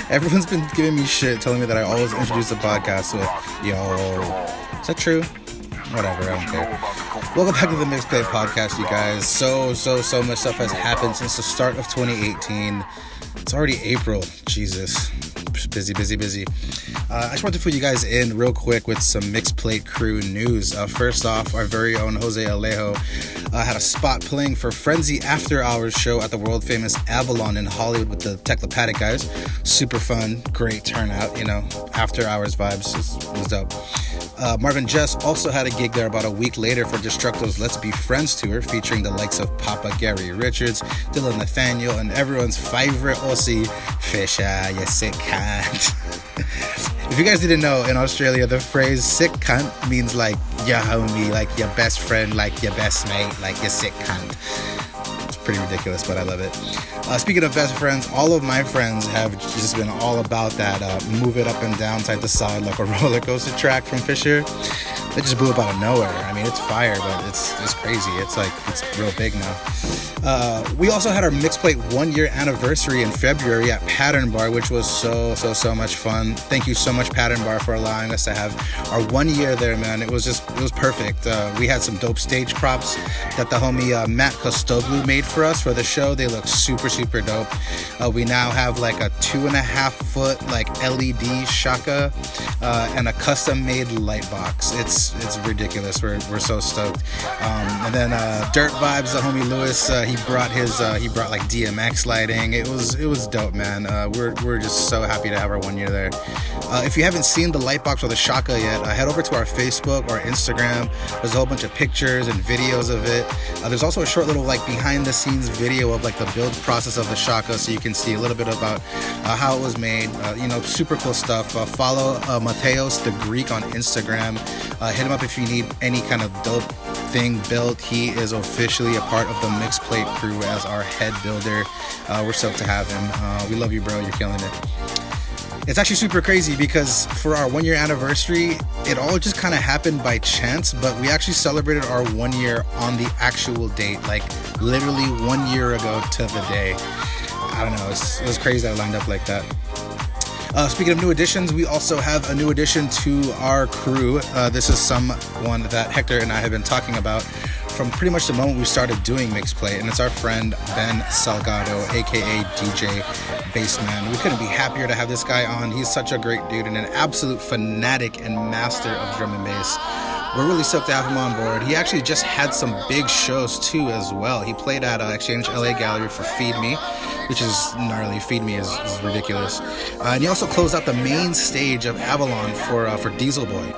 Everyone's been giving me shit, telling me that I always introduce the podcast with, yo. Is that true? Whatever, I don't care. Welcome back to the Mixplate Podcast, you guys. So much stuff has happened since the start of 2018. It's already April. Jesus. Busy. I just want to fill you guys in real quick with some Mixplate crew news. First off, our very own Jose Alejo had a spot playing for Frenzy After Hours show at the world famous Avalon in Hollywood with the Technopatic guys. Super fun, great turnout, after hours vibes. It was dope. Marvin Jess also had a gig there about a week later for Destructo's Let's Be Friends tour, featuring the likes of Papa Gary Richards, Dylan Nathaniel, and everyone's favorite Aussie, Fisher, you sick cunt. If you guys didn't know, in Australia, the phrase sick cunt means like your homie, like your best friend, like your best mate, like your sick cunt. It's pretty ridiculous, but I love it. Speaking of best friends, all of my friends have just been all about that move it up and down, side to side, like a roller coaster track from Fisher. They just blew up out of nowhere. I mean, it's fire, but it's crazy. It's real big now. We also had our Mixplate 1 year anniversary in February at Pattern Bar, which was so much fun. Thank you so much, Pattern Bar, for allowing us to have our 1 year there, man. It was perfect. We had some dope stage props that the homie Matt Kostoglu made for us for the show. They look super dope. We now have like a 2.5 foot like LED shaka and a custom made light box. It's ridiculous. We're so stoked. And then Dirt Vibes, the homie Lewis, he brought like DMX lighting. It was dope, man. We're just so happy to have our 1 year there. If you haven't seen the light box or the shaka yet, head over to our Facebook or Instagram. There's a whole bunch of pictures and videos of it. There's also a short little like behind the scenes video of like the build process of the shaka, so you can see a little bit about how it was made. Super cool stuff. Follow Mateos the Greek on Instagram. Hit him up if you need any kind of dope thing built. He is officially a part of the Mixplate crew as our head builder. We're stoked to have him. We love you, bro. You're killing it. It's actually super crazy because for our 1 year anniversary, it all just kind of happened by chance, but we actually celebrated our 1 year on the actual date, like literally 1 year ago to the day. I don't know, it was crazy that it lined up like that. Speaking of new additions, we also have a new addition to our crew. This is someone that Hector and I have been talking about from pretty much the moment we started doing Mixplate, and it's our friend Ben Salgado, aka DJ Bassman. We couldn't be happier to have this guy on. He's such a great dude and an absolute fanatic and master of drum and bass. We're really stoked to have him on board. He actually just had some big shows too as well. He played at Exchange LA Gallery for Feed Me, which is gnarly. Feed Me is ridiculous. And he also closed out the main stage of Avalon for Diesel Boy.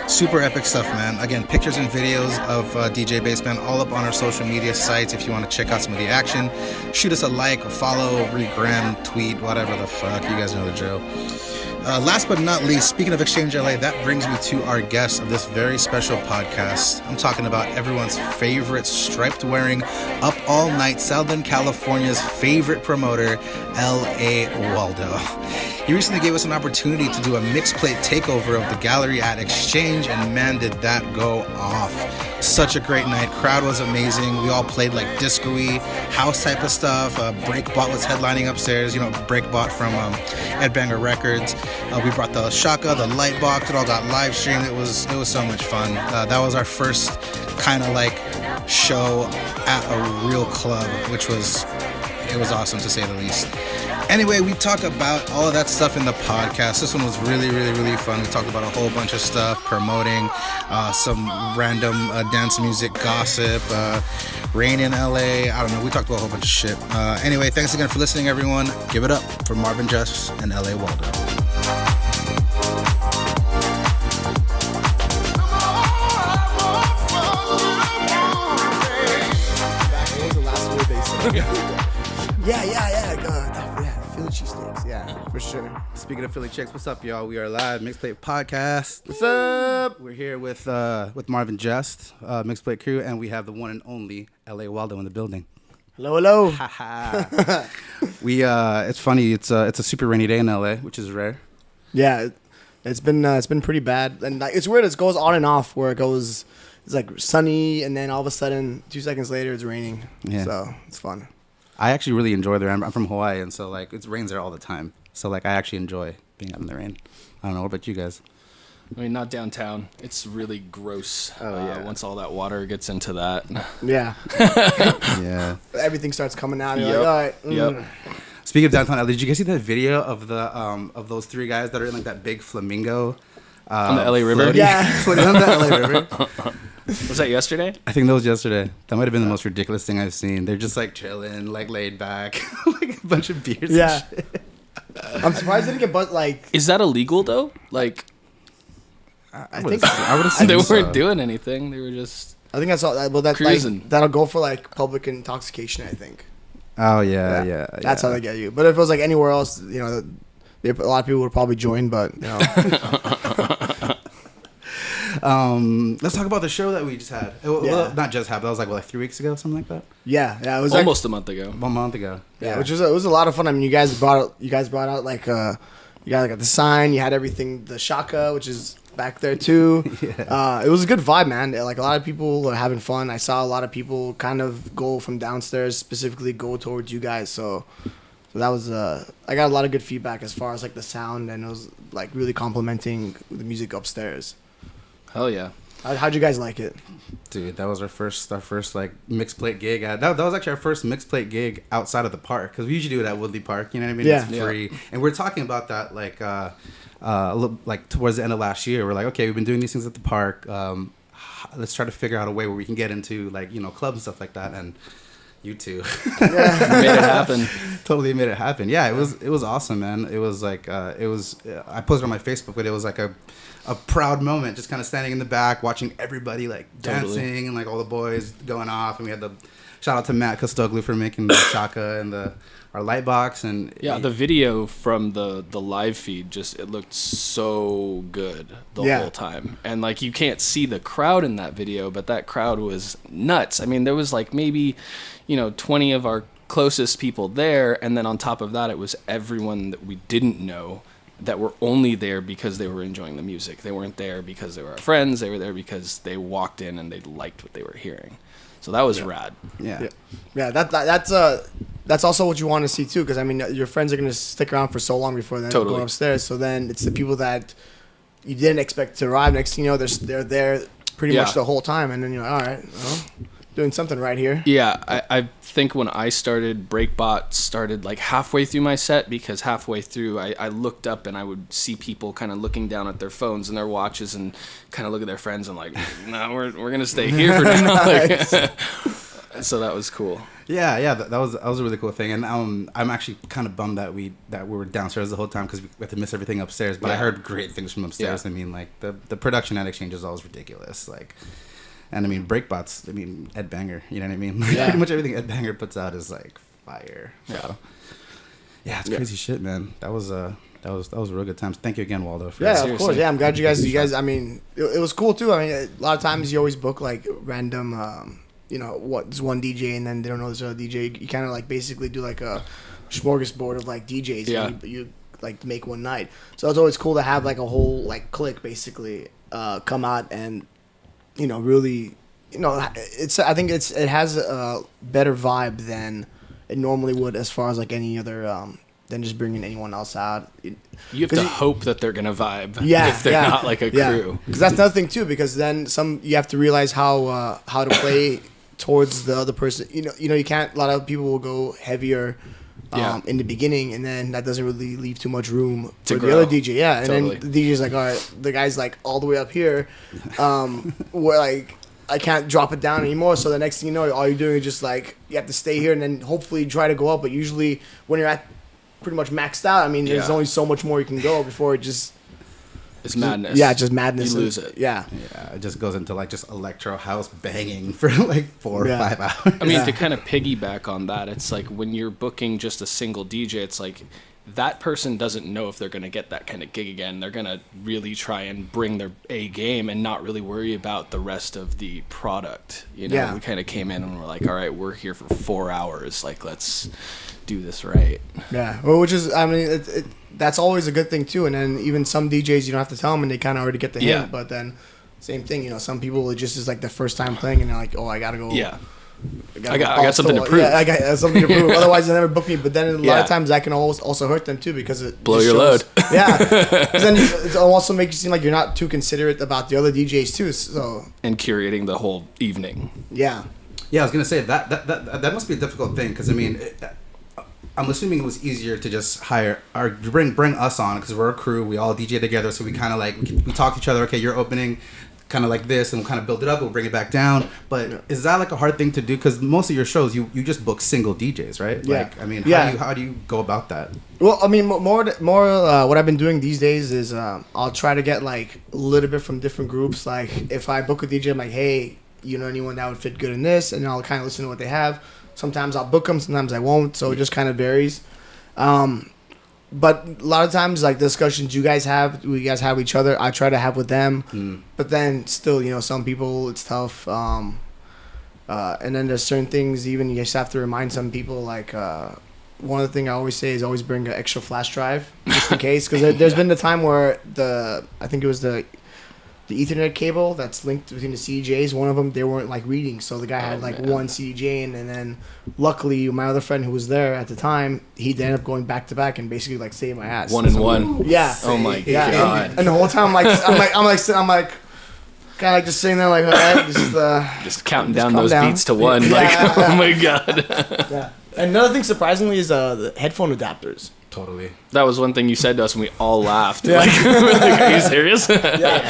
Super epic stuff, man. Again, pictures and videos of DJ Bassman all up on our social media sites if you want to check out some of the action. Shoot us a like, follow, regram, tweet, whatever the fuck. You guys know the drill. Last but not least, speaking of Exchange LA, that brings me to our guest of this very special podcast. I'm talking about everyone's favorite striped-wearing, up-all-night Southern California's favorite promoter, L.A. Waldo. He recently gave us an opportunity to do a Mixplate takeover of the gallery at Exchange, and man, did that go off. Such a great night. Crowd was amazing. We all played like disco-y, house type of stuff. Breakbot was headlining upstairs. Breakbot from Ed Banger Records. We brought the shaka, the light box. It all got live streamed. It was so much fun. That was our first kind of like show at a real club, which was awesome to say the least. Anyway, we talk about all of that stuff in the podcast. This one was really fun. We talked about a whole bunch of stuff, promoting some random dance music gossip, rain in LA. I don't know. We talked about a whole bunch of shit. Anyway, thanks again for listening, everyone. Give it up for Marvin Jess and LA Waldo. Yeah. cheesesteaks. Yeah, for sure. Speaking of Philly chicks, what's up, y'all? We are live, Mixplate Podcast. What's up? We're here with Marvin Just, Mixplate Crew, and we have the one and only L.A. Waldo in the building. Hello. It's funny. It's a super rainy day in L.A., which is rare. Yeah, it's been pretty bad, and like, it's weird. It goes on and off. Where it's like sunny, and then all of a sudden, 2 seconds later, it's raining. Yeah. So it's fun. I actually really enjoy the rain. I'm from Hawaii, and so like it rains there all the time. So like I actually enjoy being out in the rain. I don't know. What about you guys? I mean, not downtown. It's really gross. Oh, yeah. Once all that water gets into that. Yeah. Yeah. Everything starts coming out. You're Yep. like, all right. Yep. Speaking of downtown, did you guys see that video of the of those three guys that are in like that big flamingo On the LA River? floating- Yeah. floating on the LA River? Was that yesterday? I think that was yesterday. That might have been the most ridiculous thing I've seen. They're just like chilling, like laid back, like a bunch of beers. Yeah. And shit. I'm surprised they didn't get like. Is that illegal though? Like I think. I would assume they so. weren't doing anything. They were just. I think that's all. Well, that's Cruising. like that'll go for like public intoxication. I think. Oh yeah. That's how they get you. But if it was like anywhere else, a lot of people would probably join. But Let's talk about the show that we just had. Well, not just had, but that was like 3 weeks ago, something like that. yeah, it was Almost a month ago. 1 month ago. Yeah, which was it was a lot of fun. I mean, you guys brought out like you guys got the sign, you had everything, the shaka, which is back there too. Yeah. It was a good vibe, man. Like a lot of people were having fun. I saw a lot of people kind of go from downstairs, specifically go towards you guys. So that was I got a lot of good feedback as far as like the sound, and it was like really complimenting the music upstairs. Hell yeah. How'd you guys like it? Dude, that was our first like mixed plate gig. That was actually our first mixed plate gig outside of the park, because we usually do it at Woodley Park. You know what I mean? Yeah. It's free, and we're talking about that like towards the end of last year. We're like, okay, we've been doing these things at the park. Let's try to figure out a way where we can get into like clubs and stuff like that. And you two Made it happen. totally made it happen. Yeah, it was awesome, man. It was like I posted on my Facebook, but it was like a proud moment, just kind of standing in the back watching everybody like dancing and like all the boys going off, and we had the shout out to Matt Kostoglu for making the shaka and our light box. And Yeah, the video from the live feed it looked so good the whole time. And like you can't see the crowd in that video, but that crowd was nuts. I mean, there was like maybe 20 of our closest people there, and then on top of that it was everyone that we didn't know that were only there because they were enjoying the music. They weren't there because they were our friends. They were there because they walked in and they liked what they were hearing. So that was rad. Yeah. That's also what you want to see too, because I mean your friends are gonna stick around for so long before then Totally. go upstairs. So then it's the people that you didn't expect to arrive. Next thing you know, they're there pretty much the whole time, and then you're like, all right, well, doing something right here. Yeah, I think when I started, Breakbot started like halfway through my set, because halfway through I looked up and I would see people kind of looking down at their phones and their watches and kind of look at their friends and like, no, we're going to stay here for now. Like, so that was cool. Yeah, that was a really cool thing, and I'm actually kind of bummed that we were downstairs the whole time, because we had to miss everything upstairs. But I heard great things from upstairs. Yeah. I mean, like the production at Exchange is always ridiculous. Like, and I mean Breakbots. I mean Ed Banger. You know what I mean? Like, pretty much everything Ed Banger puts out is like fire. So, yeah, it's crazy shit, man. That was a real good time. Thank you again, Waldo. For Yeah, Seriously. of course. Yeah, I'm glad you guys. I mean, it was cool too. I mean, a lot of times you always book like random. There's one DJ and then they don't know there's another DJ. You kind of like basically do like a smorgasbord of like DJs. Yeah. And you like make one night. So it's always cool to have like a whole like clique basically come out and really I think it has a better vibe than it normally would, as far as like any other than just bringing anyone else out. You have to hope that they're going to vibe if they're not like a crew. Because that's another thing too, because then you have to realize how to play towards the other person. You can't. A lot of people will go heavier in the beginning, and then that doesn't really leave too much room To for grow. the other DJ. Yeah, and Totally. then the DJ's like, all right, the guy's like all the way up here, where like I can't drop it down anymore. So the next thing you know, all you're doing is just like you have to stay here, and then hopefully try to go up. But usually when you're at pretty much maxed out, I mean, there's only so much more you can go before it just. It's madness. Yeah, just madness. You lose it. Yeah. Yeah, it just goes into like just electro house banging for like 4 or 5 hours. I mean, to kind of piggyback on that, it's like when you're booking just a single DJ, it's like that person doesn't know if they're going to get that kind of gig again. They're going to really try and bring their A game and not really worry about the rest of the product. You know, Yeah. we kind of came in and we're like, all right, we're here for 4 hours. Like, let's do this right. Yeah, well, which is, I mean, that's always a good thing too. And then even some DJs, you don't have to tell them, and they kind of already get the hint. Yeah. But then, same thing, you know, some people it just is like the first time playing, and they're like, oh, I gotta go. Yeah. gotta I go got something to Barstool. prove. Yeah, I got something to prove. Otherwise, they never book me. But then a lot Yeah. of times that can also hurt them too, because it Blow just your shows- load. Yeah, 'cause then it also makes you seem like you're not too considerate about the other DJs too. So And curating the whole evening. yeah, Yeah, I was gonna say that must be a difficult thing, because I mean, I'm assuming it was easier to just hire or bring us on, because we're a crew. We all DJ together, so we kind of like we talk to each other. Okay, you're opening, kind of like this, and we'll kind of build it up. We'll bring it back down. But is that like a hard thing to do? Because most of your shows, you just book single DJs, right? Yeah. Like, I mean, Yeah. how do you go about that? well, I mean, more what I've been doing these days is I'll try to get like a little bit from different groups. Like if I book a DJ, I'm like, hey, you know anyone that would fit good in this, and I'll kind of listen to what they have. Sometimes I'll book them, sometimes I won't. So it just kind of varies. But a lot of times, like discussions you guys have with each other, I try to have with them. But then still, you know, some people it's tough. And then there's certain things even you just have to remind some people. Like one of the things I always say is always bring an extra flash drive just in case, because there's been the time where I think it was the Ethernet cable that's linked between the CDJs. One of them they weren't like reading, so the guy had like man. one CDJ, and then luckily my other friend who was there at the time, he ended up going back to back and basically like saved my ass. One and one. Yeah. Oh my Yeah. God. And the whole time I'm like kind of like just sitting there like, all right, Just counting Just down calm those down. beats to one. Yeah. Like, oh my God. yeah. And another thing surprisingly is the headphone adapters. Totally. That was one thing you said to us and we all laughed. Yeah. Like, we're like, are you serious? Yeah.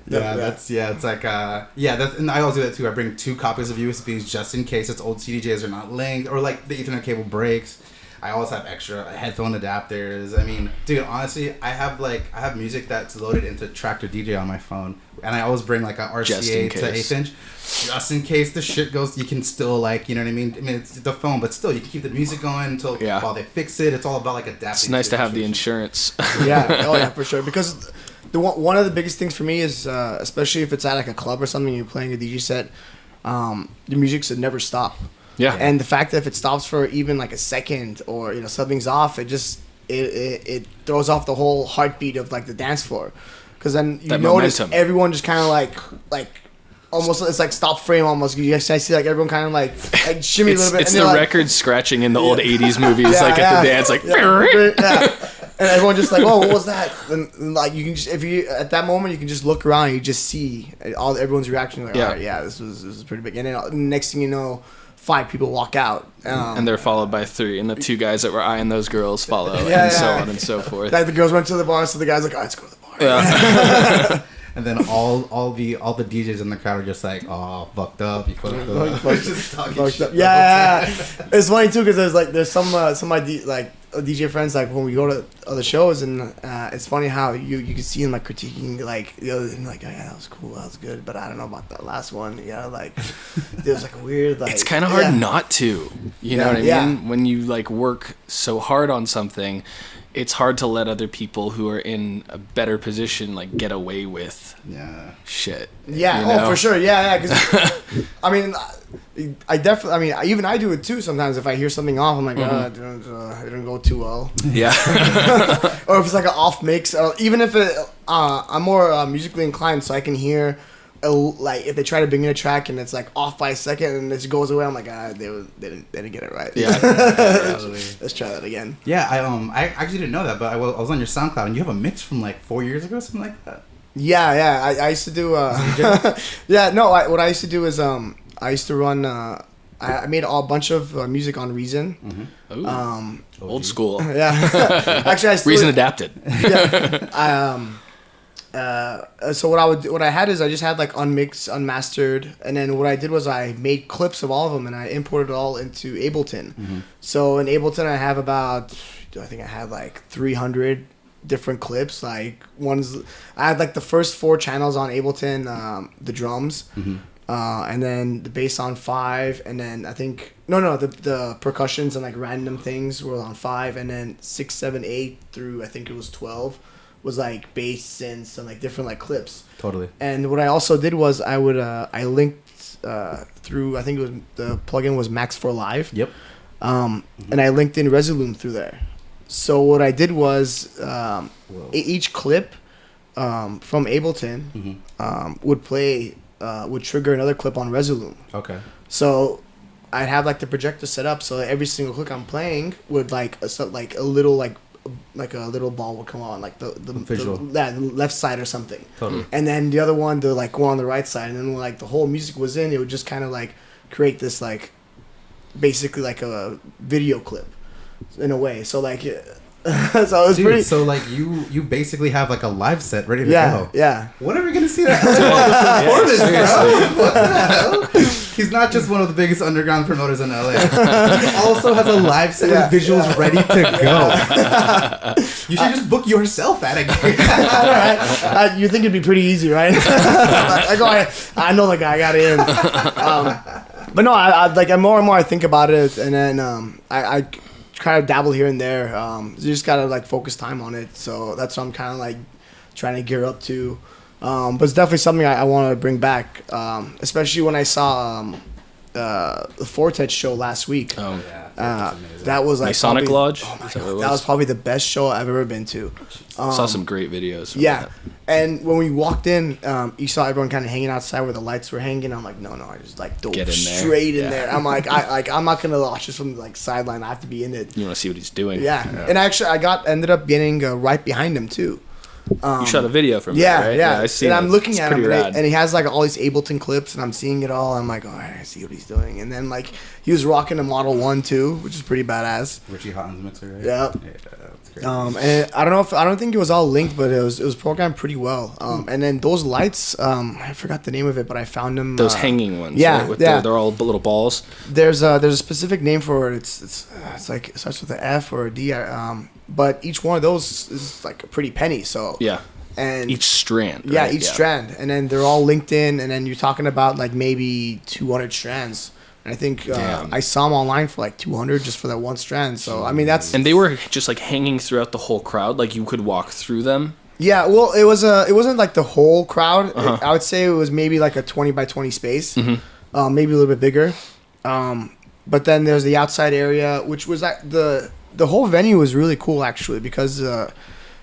It's like that's, and I always do that too. I bring 2 copies of USBs just in case its old CDJs are not linked, or like the Ethernet cable breaks. I always have extra headphone adapters. I mean, dude, honestly, I have music that's loaded into Tractor DJ on my phone, and I always bring like a Just in RCA to case. 1/8 inch, just in case the shit goes. You can still like, you know what I mean? I mean, it's the phone, but still, you can keep the music going until Yeah. while they fix it. It's all about like adapting. It's nice to have the situation. insurance. Yeah. Oh yeah, for sure. Because one of the biggest things for me is, especially if it's at like a club or something, you're playing a DJ set, the music should never stop. Yeah. And the fact that if it stops for even like a second, or you know something's off, it just it throws off the whole heartbeat of like the dance floor. Because then you That notice momentum. everyone just kind of like almost, it's like stop frame almost. I see like everyone kind of like shimmy a little bit. It's and the they're like, record scratching in the old 80s movies, Yeah, like at the dance, like, yeah. And everyone just like, oh, what was that? And like you can just, if you at that moment you can just look around and you just see everyone's reaction. Like, Yeah. all right, yeah, this was pretty big. And then next thing you know, 5 people walk out. and they're followed by 3, and the 2 guys that were eyeing those girls follow, Yeah, and so yeah. on and so forth. Like the girls went to the bar, so the guys like, all right, let's go to the bar. Yeah. And then all the DJs in the crowd are just like, oh, fucked up. You fucked up. Just talking Fucked shit up. Yeah, it's funny too because there's some of my DJ friends, like when we go to other shows, and it's funny how you can see them like critiquing like the other, and like, oh, yeah, that was cool, that was good, but I don't know about that last one. Yeah, like there's like a weird like. It's kind of hard yeah. not to. You know what I mean? Yeah. When you like work so hard on something, it's hard to let other people who are in a better position like get away with Yeah. shit. Yeah, you know? oh for sure, yeah. Because I mean, I definitely, I mean, even I do it too. Sometimes if I hear something off, I'm like, it didn't go too well. Yeah. Or if it's like an off mix, even if I'm more musically inclined, so I can hear. Like if they try to bring in a track and it's like off by a second and it just goes away, I'm like, they didn't get it right. Yeah. Let's try that again. Yeah, I actually didn't know that, but I was on your SoundCloud, and you have a mix from like 4 years ago, something like that. Yeah. I used to do. Yeah, no. What I used to do is I used to run. I made a bunch of music on Reason. Ooh, old school. Yeah. Actually, I still, Reason adapted. Yeah. So what I had is I just had like unmixed, unmastered, and then what I did was I made clips of all of them and I imported it all into Ableton. So in Ableton I have about, I think I had like 300 different clips. Like I had like the first 4 channels on Ableton, the drums. and then the bass on 5, and then I think the percussions and like random things were on 5, and then 6, 7, 8 through I think it was 12 was like bass synths and like different like clips. Totally. And what I also did was I linked through, I think it was the plugin was Max for Live. Yep. And I linked in Resolume through there. So what I did was each clip from Ableton would trigger another clip on Resolume. Okay. So I'd have like the projector set up so every single clip I'm playing would like a little ball would come on, like the visual, the left side or something. Totally. And then the other one to like go on the right side, and then when like the whole music was in, it would just kind of like create this like basically like a video clip in a way. So like so it was pretty. So like you basically have like a live set ready to go. Yeah. When are we gonna see that? Performance, bro? What the hell? He's not just one of the biggest underground promoters in LA. He also has a live set with visuals ready to go. You should just book yourself at a gig. You think it'd be pretty easy, right? I know the guy, I got in. But no, I like more and more I think about it, and then I kind of dabble here and there. You just gotta like focus time on it. So that's what I'm kind of like trying to gear up to. But it's definitely something I want to bring back, especially when I saw the Fortet show last week. Oh, yeah. That was like Masonic Lodge? Oh my God, that was probably the best show I've ever been to. Saw some great videos. From Yeah. that. And when we walked in, you saw everyone kind of hanging outside where the lights were hanging. I'm like, no, I just like dove Get in there. straight in Yeah. there. I'm like, I'm not gonna watch this from the like sideline. I have to be in it. You want to see what he's doing. Yeah. And actually, ended up getting right behind him too. You shot a video from Yeah, it, right? yeah. I see. And I'm looking at him, pretty rad. and he has like all these Ableton clips, and I'm seeing it all. I'm like, oh, I see what he's doing. And then like he was rocking a Model 1 too, which is pretty badass. Richie Hawtin's mixer, right? Yeah. That's great. And I don't think it was all linked, but it was programmed pretty well. And then those lights, I forgot the name of it, but I found them. Those hanging ones. Yeah, right? yeah. They're all little balls. There's a specific name for it. It's like it starts with an F or a D. But each one of those is like a pretty penny. So Yeah. and Each strand. yeah, right? each strand, and then they're all linked in, and then you're talking about like maybe 200 strands. And I think Damn. I saw them online for like 200 just for that one strand. So I mean that's And they were just like hanging throughout the whole crowd. Like you could walk through them. yeah. Well, it wasn't like the whole crowd. Uh-huh. I would say it was maybe like a 20 by 20 space, Mm-hmm. maybe a little bit bigger. But then there's the outside area, which was like the whole venue was really cool actually because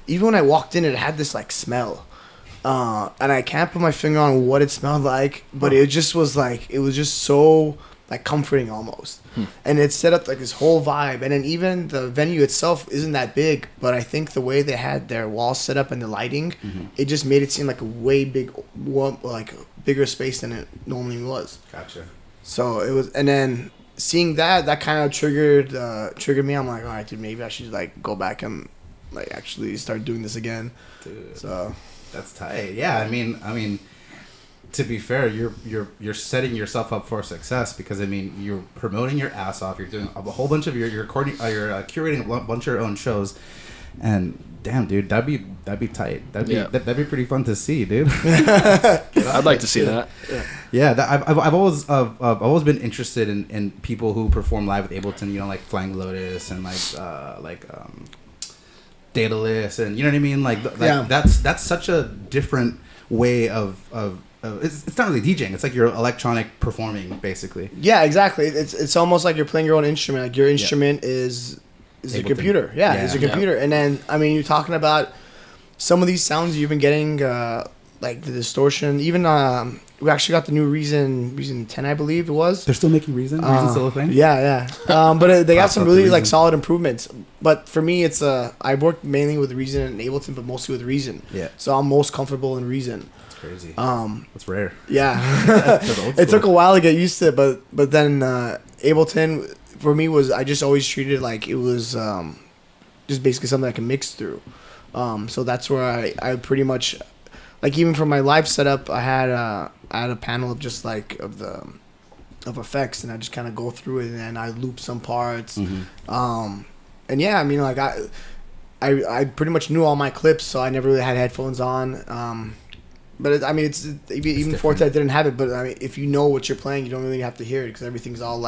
even when I walked in, it had this like smell. And I can't put my finger on what it smelled like, but it just was so like comforting almost. And it set up like this whole vibe. And then even the venue itself isn't that big, but I think the way they had their walls set up and the lighting, it just made it seem like a way bigger space than it normally was. Gotcha. So it was, and then seeing that kind of triggered me. I'm like, all right, dude, maybe I should like go back and like actually start doing this again. Dude. So That's tight. Yeah, I mean, to be fair, you're setting yourself up for success because I mean you're promoting your ass off. You're doing a whole bunch of you're recording, you're curating a bunch of your own shows, and damn, dude, that'd be tight. That'd be pretty fun to see, dude. I'd like to see that. Yeah, I've always been interested in people who perform live with Ableton. You know, like Flying Lotus and like Daedalus, and you know what I mean. Like Yeah. that's such a different way of it's not really DJing. It's like you're electronic performing, basically. yeah, exactly. It's almost like you're playing your own instrument. Like your instrument is a Ableton. computer. Yeah, it's a Yeah. computer. And then I mean, you're talking about some of these sounds you've been getting, like the distortion. Even we actually got the new Reason 10, I believe it was. They're still making Reason. Reason's still a thing. Yeah. But they got Props some up to really like Reason. solid improvements. But for me, it's I worked mainly with Reason and Ableton, but mostly with Reason. Yeah. So I'm most comfortable in Reason. It's crazy. Um, It's rare. Yeah. That's old It took a school. while to get used to it, but then Ableton for me was I just always treated it like it was just basically something I can mix through. So that's where I pretty much like even for my live setup I had a panel of just like of effects, and I just kind of go through it and then I loop some parts. And yeah, I mean like I pretty much knew all my clips, so I never really had headphones on. But I mean, it's even Forte didn't have it. But I mean, if you know what you're playing, you don't really have to hear it because everything's all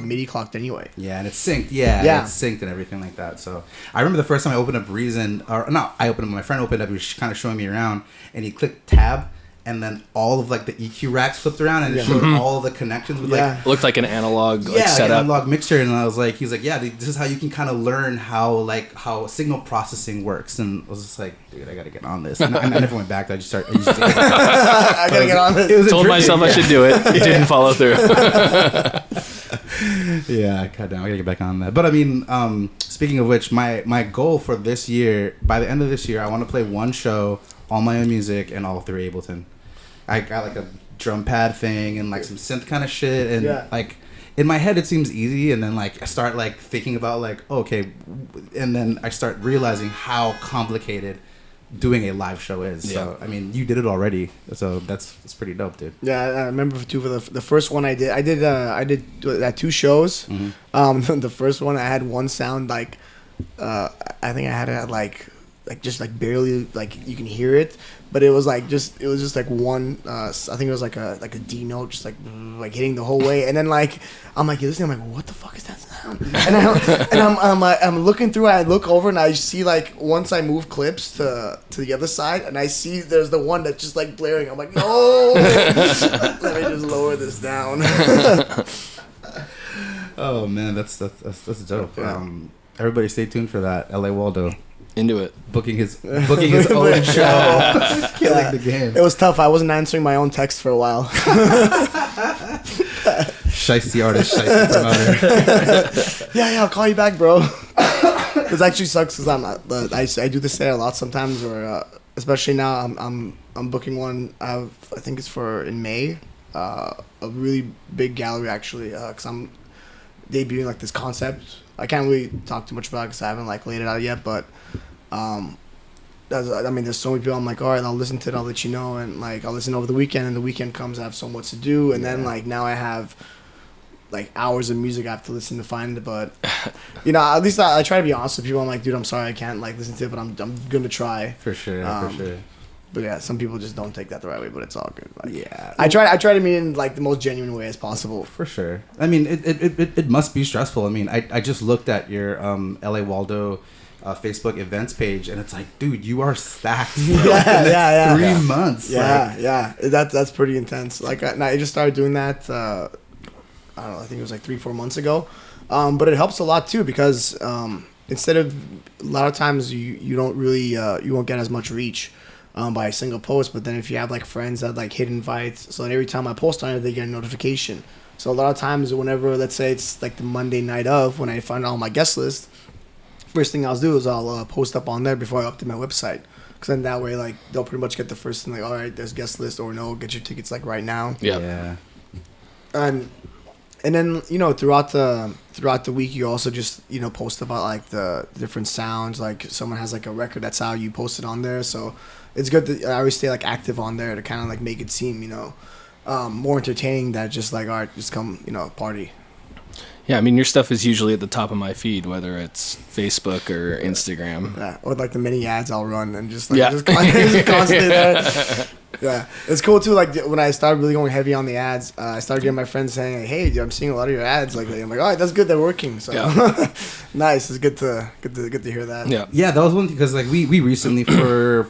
MIDI clocked anyway. Yeah, and it's synced. Yeah, it's synced and everything like that. So I remember the first time I opened up Reason, or not, I opened up. My friend opened up. He was kind of showing me around, and he clicked tab. And then all of like the EQ racks flipped around, and it showed all the connections with like looked like an analog like, setup. Like an analog mixture. And I was like, he's like, yeah, this is how you can kind of learn how signal processing works. And I was just like, dude, I gotta get on this. And I never went back. I gotta get on this. Told myself I should do it. Didn't follow through. Yeah, goddamn, I gotta get back on that. But I mean, speaking of which, my goal for this year, by the end of this year, I want to play one show, all my own music, and all through Ableton. I got like a drum pad thing and like some synth kind of shit, and like in my head it seems easy, and then like I start like thinking about like okay, and then I start realizing how complicated doing a live show is. So I mean, you did it already, so that's pretty dope, dude. Yeah, I remember too for the first one I did at 2 shows. Mm-hmm. The first one I had one sound like I think I had it at like just like barely like you can hear it, but it was just like one I think it was like a D note just like hitting the whole way, and then like I'm like listening, I'm like, what the fuck is that sound? And I'm looking through it, I look over and I see like once I move clips to the other side and I see there's the one that's just like blaring. I'm like, no, let me just lower this down. Oh man, that's dope. Yeah. Everybody stay tuned for that. LA Waldo. Into it. Booking his own show. Killing the game. It was tough. I wasn't answering my own text for a while. Shiesty artist, shiesty promoter. Yeah, I'll call you back, bro. This actually sucks because I do this a lot sometimes, or especially now I'm booking one. I think it's for in May, a really big gallery actually, because I'm debuting like this concept. I can't really talk too much about it because I haven't like laid it out yet, but there's so many people. I'm like, all right, I'll listen to it, I'll let you know, and like I'll listen over the weekend, and the weekend comes, I have so much to do, and then like now I have like hours of music I have to listen to find it, but at least I try to be honest with people. I'm like, dude, I'm sorry I can't like listen to it, but I'm gonna try. For sure. But yeah, some people just don't take that the right way, but it's all good. Like, yeah, I try to mean in like the most genuine way as possible. For sure. I mean, it must be stressful. I mean, I just looked at your LA Waldo Facebook events page, and it's like, dude, you are stacked. Yeah. 3 months. Yeah. That's pretty intense. Like I just started doing that. I don't know. I think it was like 3-4 months ago. But it helps a lot too because instead of a lot of times you don't really you won't get as much reach. By a single post, but then if you have like friends that like hit invites, so that every time I post on it, they get a notification. So a lot of times, whenever let's say it's like the Monday night of when I find out my guest list, first thing I'll do is I'll post up on there before I update my website, because then that way like they'll pretty much get the first thing like, all right, there's guest list, or no, get your tickets like right now. Yeah. And then throughout the week you also just post about like the different sounds, like someone has like a record that's out, you post it on there, so it's good that I always stay like active on there to kind of like make it seem more entertaining than just like, all right, just come party. Yeah, I mean, your stuff is usually at the top of my feed, whether it's Facebook or Instagram. Yeah, or like the mini ads I'll run and just constantly there. Yeah, it's cool too. Like when I started really going heavy on the ads, I started getting my friends saying, "Hey, dude, I'm seeing a lot of your ads." Like I'm like, "All right, that's good. They're working." So nice. It's good to hear that. Yeah, that was one thing because like we recently for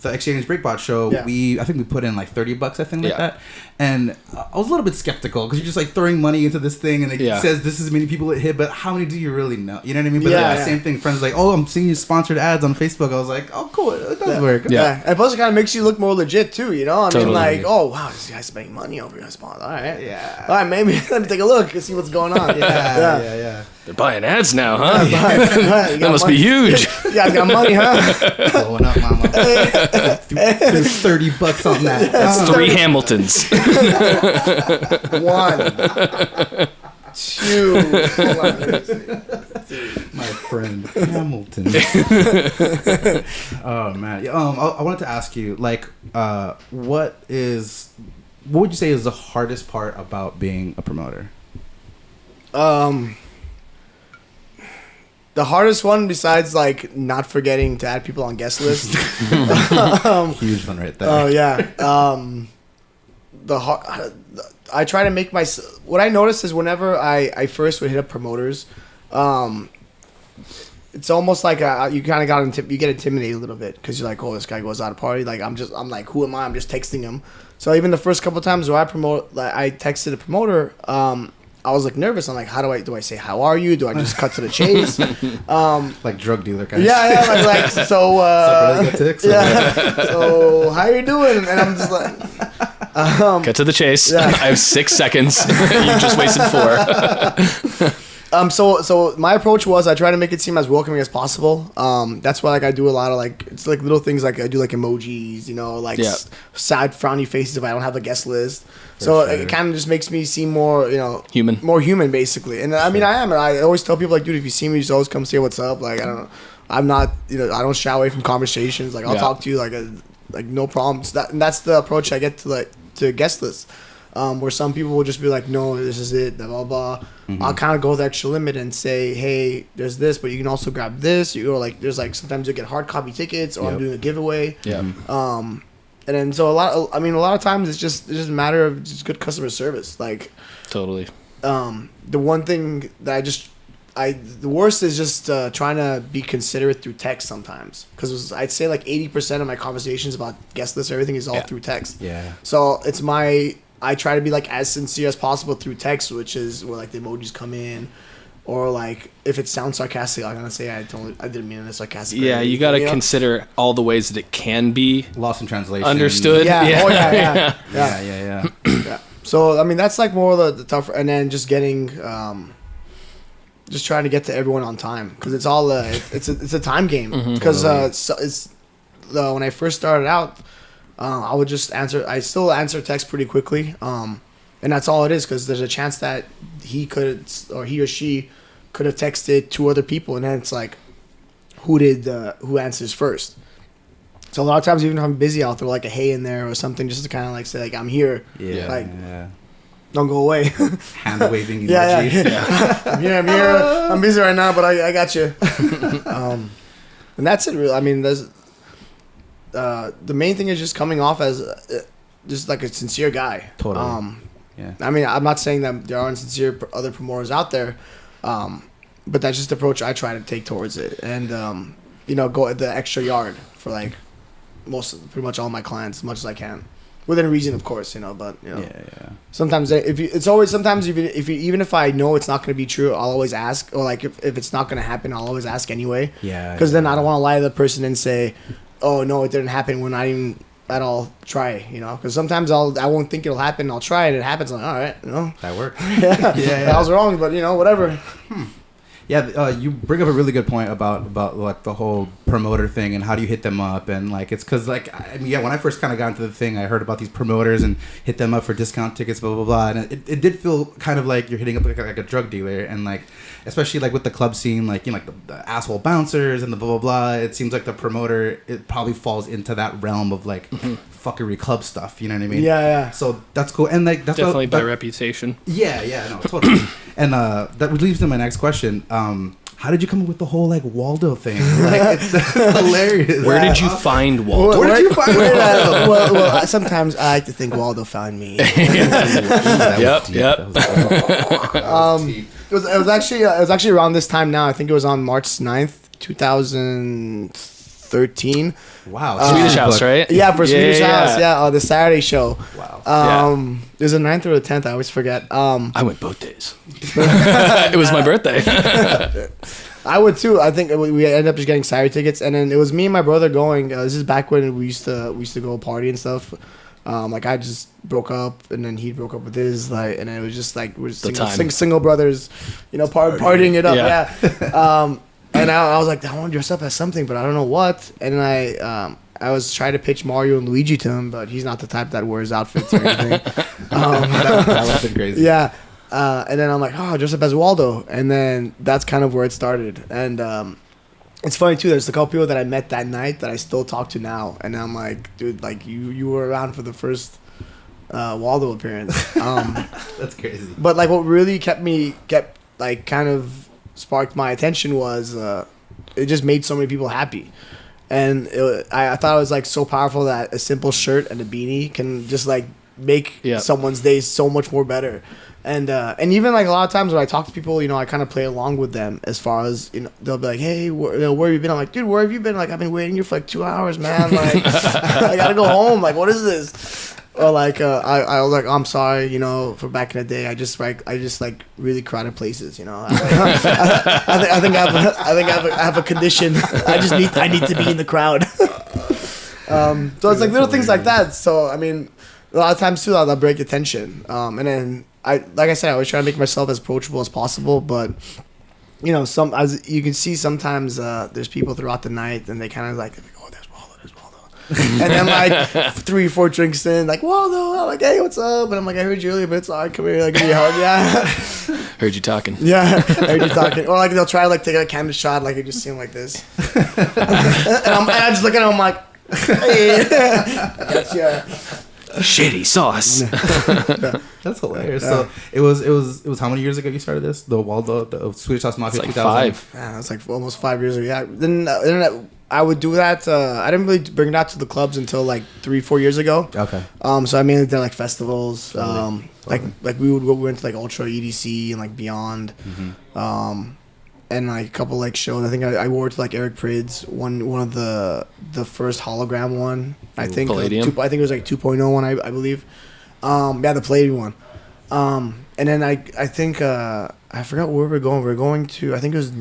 the Exchange Breakbot show, I think we put in like $30, I think like that, and I was a little bit skeptical because you're just like throwing money into this thing and it says this is many people it hit, but how many do you really know? You know what I mean? But same thing. Friends like, "Oh, I'm seeing you sponsored ads on Facebook." I was like, "Oh, cool. It does work." Yeah, and plus it kind of makes you look more legit too. I totally. mean, like, oh wow, this guy's making money over your sponsor. All right, all right, maybe let me take a look and see what's going on. Yeah. They're buying ads now, huh? That must be huge. Yeah, I got money, huh? Blowing up, mama. There's $30 on that. That's 3 Hamiltons. 1, 2. Hold on, let me see. My friend Hamilton. Oh man. I wanted to ask you, like, what would you say is the hardest part about being a promoter? The hardest one, besides like not forgetting to add people on guest list. Huge one right there. Oh yeah. I try to make my. What I noticed is whenever I first would hit up promoters, it's almost like you kind of you get intimidated a little bit because you're like, oh, this guy goes out to party. Like I'm like, who am I? I'm just texting him. So even the first couple of times where I texted a promoter, I was like nervous. I'm like, how do I say how are you? Do I just cut to the chase? Like drug dealer kind of. Yeah, like so. Yeah. So how you doing? And I'm just like, Cut to the chase. Yeah. I have 6 seconds. You just wasted 4. So my approach was I try to make it seem as welcoming as possible. That's why like I do a lot of like it's like little things like I do like emojis, like sad frowny faces if I don't have a guest list. So it kind of just makes me seem more more human basically. And I mean I am. And I always tell people like, dude, if you see me, just always come say what's up. Like I don't know, I'm not I don't shy away from conversations. Like I'll talk to you like no problems. That's the approach I get to guest lists. Where some people will just be like, no, this is it, blah, blah, blah. Mm-hmm. I'll kind of go the extra limit and say, hey, there's this, but you can also grab this. There's like, sometimes you get hard copy tickets or I'm doing a giveaway. Yeah. And then, so a lot of times it's just a matter of just good customer service. Like, totally. The one thing that the worst is just trying to be considerate through text sometimes. Because I'd say like 80% of my conversations about guest lists, everything is all through text. Yeah. So I try to be like as sincere as possible through text, which is where like the emojis come in, or like if it sounds sarcastic, I'm gonna say I didn't mean it sarcastic. Yeah, you gotta consider all the ways that it can be lost in translation, understood. Yeah, yeah. Yeah. So I mean that's like more the tougher, and then just getting, just trying to get to everyone on time because it's all it's a time game because when I first started out. I would just answer. I still answer text pretty quickly, and that's all it is. Because there's a chance that he or she could have texted 2 other people, and then it's like, who answers first? So a lot of times, even if I'm busy, I'll throw like a hey in there or something, just to kind of like say like I'm here. Yeah. Like, don't go away. Hand waving emoji. Yeah. I'm here. I'm busy right now, but I got you. And that's it. Really. I mean, there's. The main thing is just coming off as just like a sincere guy. Totally. I mean, I'm not saying that there aren't sincere other promoters out there, but that's just the approach I try to take towards it, and go the extra yard for like pretty much all my clients as much as I can, within reason, of course. But sometimes even if I know it's not going to be true, I'll always ask, or like if it's not going to happen, I'll always ask anyway. Yeah. Because then I don't want to lie to the person and say, oh no, it didn't happen when I didn't at all try, because sometimes I won't think it'll happen. I'll try it. It happens. I'm like, all right, that worked. I was wrong, but whatever. Yeah, you bring up a really good point about like the whole promoter thing and how do you hit them up, and like it's because like when I first kind of got into the thing, I heard about these promoters and hit them up for discount tickets, blah blah blah, and it did feel kind of like you're hitting up like a drug dealer, and like especially like with the club scene, like like the asshole bouncers and the blah blah blah. It seems like the promoter, it probably falls into that realm of like fuckery club stuff. You know what I mean? Yeah. So that's cool, and like that's definitely by reputation. Yeah, no, totally. And that leads to my next question. How did you come up with the whole like Waldo thing? Like it's hilarious. Where did you find Waldo? Where did you find Waldo? Well, sometimes I like to think Waldo found me. Yep. It was actually around this time now. I think it was on March 9th, 2013. Wow. Swedish House, right? Yeah, for Swedish House. Yeah, the Saturday show. Wow. It was the 9th or the 10th. I always forget. I went both days. It was my birthday. I would too. I think we ended up just getting Saturday tickets, and then it was me and my brother going. This is back when we used to go party and stuff. Like I just broke up, and then he broke up with his, like, and then it was just like we're just single brothers, partying it up. Yeah. And I was like, I want to dress up as something, but I don't know what. And then I was trying to pitch Mario and Luigi to him, but he's not the type that wears outfits or anything. That would have been crazy. Yeah. And then I'm like, dress up as Waldo. And then that's kind of where it started. And it's funny, too. There's a couple people that I met that night that I still talk to now. And I'm like, dude, like, you were around for the first Waldo appearance. That's crazy. But, like, what really kept kind of sparked my attention was it just made so many people happy. And I thought it was like so powerful that a simple shirt and a beanie can just like make someone's day so much more better. And even like a lot of times when I talk to people, you know, I kind of play along with them as far as, you know, they'll be like, hey, where have you been? I'm like, dude, where have you been? Like, I've been waiting here for like 2 hours, man. Like, I gotta go home. Like, what is this? Or like, I was like, I'm sorry, you know, for back in the day, I just really crowded places, you know. I think I have a condition. I need to be in the crowd. So it's like little things like that. So I mean, a lot of times too, I'll break attention. And then like I said, I always try to make myself as approachable as possible. But you know, as you can see, sometimes there's people throughout the night, and they kind of like, oh, there's Waldo. And then like 3 or 4 drinks in, like Waldo, I'm like, hey, what's up? And I'm like, I heard you earlier, but it's alright. Come here, like, give me a hug. Yeah. Heard you talking. Yeah, I heard you talking. Or like they'll try to like take a camera shot, like you just see them like this. and I just look at him, I'm like, hey, gotcha. Shitty sauce. That's hilarious. So it was how many years ago you started this? The Waldo, the Swedish House Mafia. It's like 5. Yeah, it's like almost 5 years ago. Yeah. Then I would do that. I didn't really bring it out to the clubs until like 3-4 years ago. Okay. So I mainly did like festivals. Totally. Like we went to like Ultra EDC and like Beyond. Mm-hmm. And like a couple like shows. I think I wore it to like Eric Prydz, one of the first hologram one. I think Palladium. I think it was like 2.0 one. I believe. Yeah, the Palladium one. And then I think I forgot where we're going. We're going to, I think it was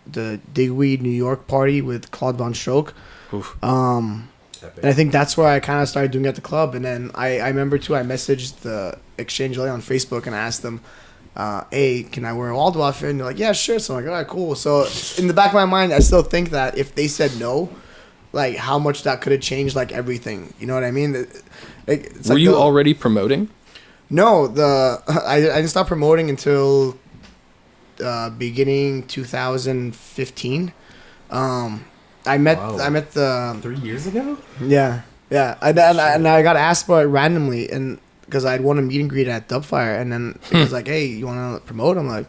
the Digweed New York party with Claude Von Stroke. And I think that's where I kind of started doing it at the club. And then I remember too, I messaged the Exchange LA on Facebook and I asked them, hey, can I wear a Waldo outfit? And they're like, yeah, sure. So I'm like, all right, cool. So in the back of my mind, I still think that if they said no, like how much that could have changed like everything. You know what I mean? Were you already promoting? No, I didn't start promoting until beginning 2015. I met the 3 years ago. Yeah. And I got asked about it randomly, and because I'd won a meet and greet at Dubfire, and then it was like, hey, you want to promote? I'm like,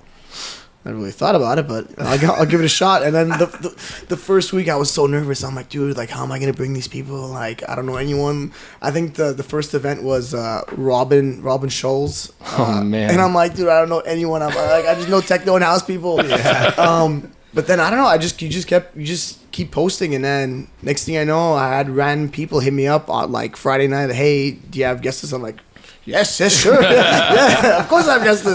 I never really thought about it, but I'll give it a shot. And then the first week I was so nervous. I'm like, dude, like, how am I gonna bring these people? Like, I don't know anyone. I think the first event was Robin Scholes. Oh man! And I'm like, dude, I don't know anyone. I'm like, I just know techno and house people. Yeah. But then I don't know. You just keep posting, and then next thing I know, I had random people hit me up on like Friday night. Hey, do you have guests? I'm like, yes, sure, yeah, of course I have guests.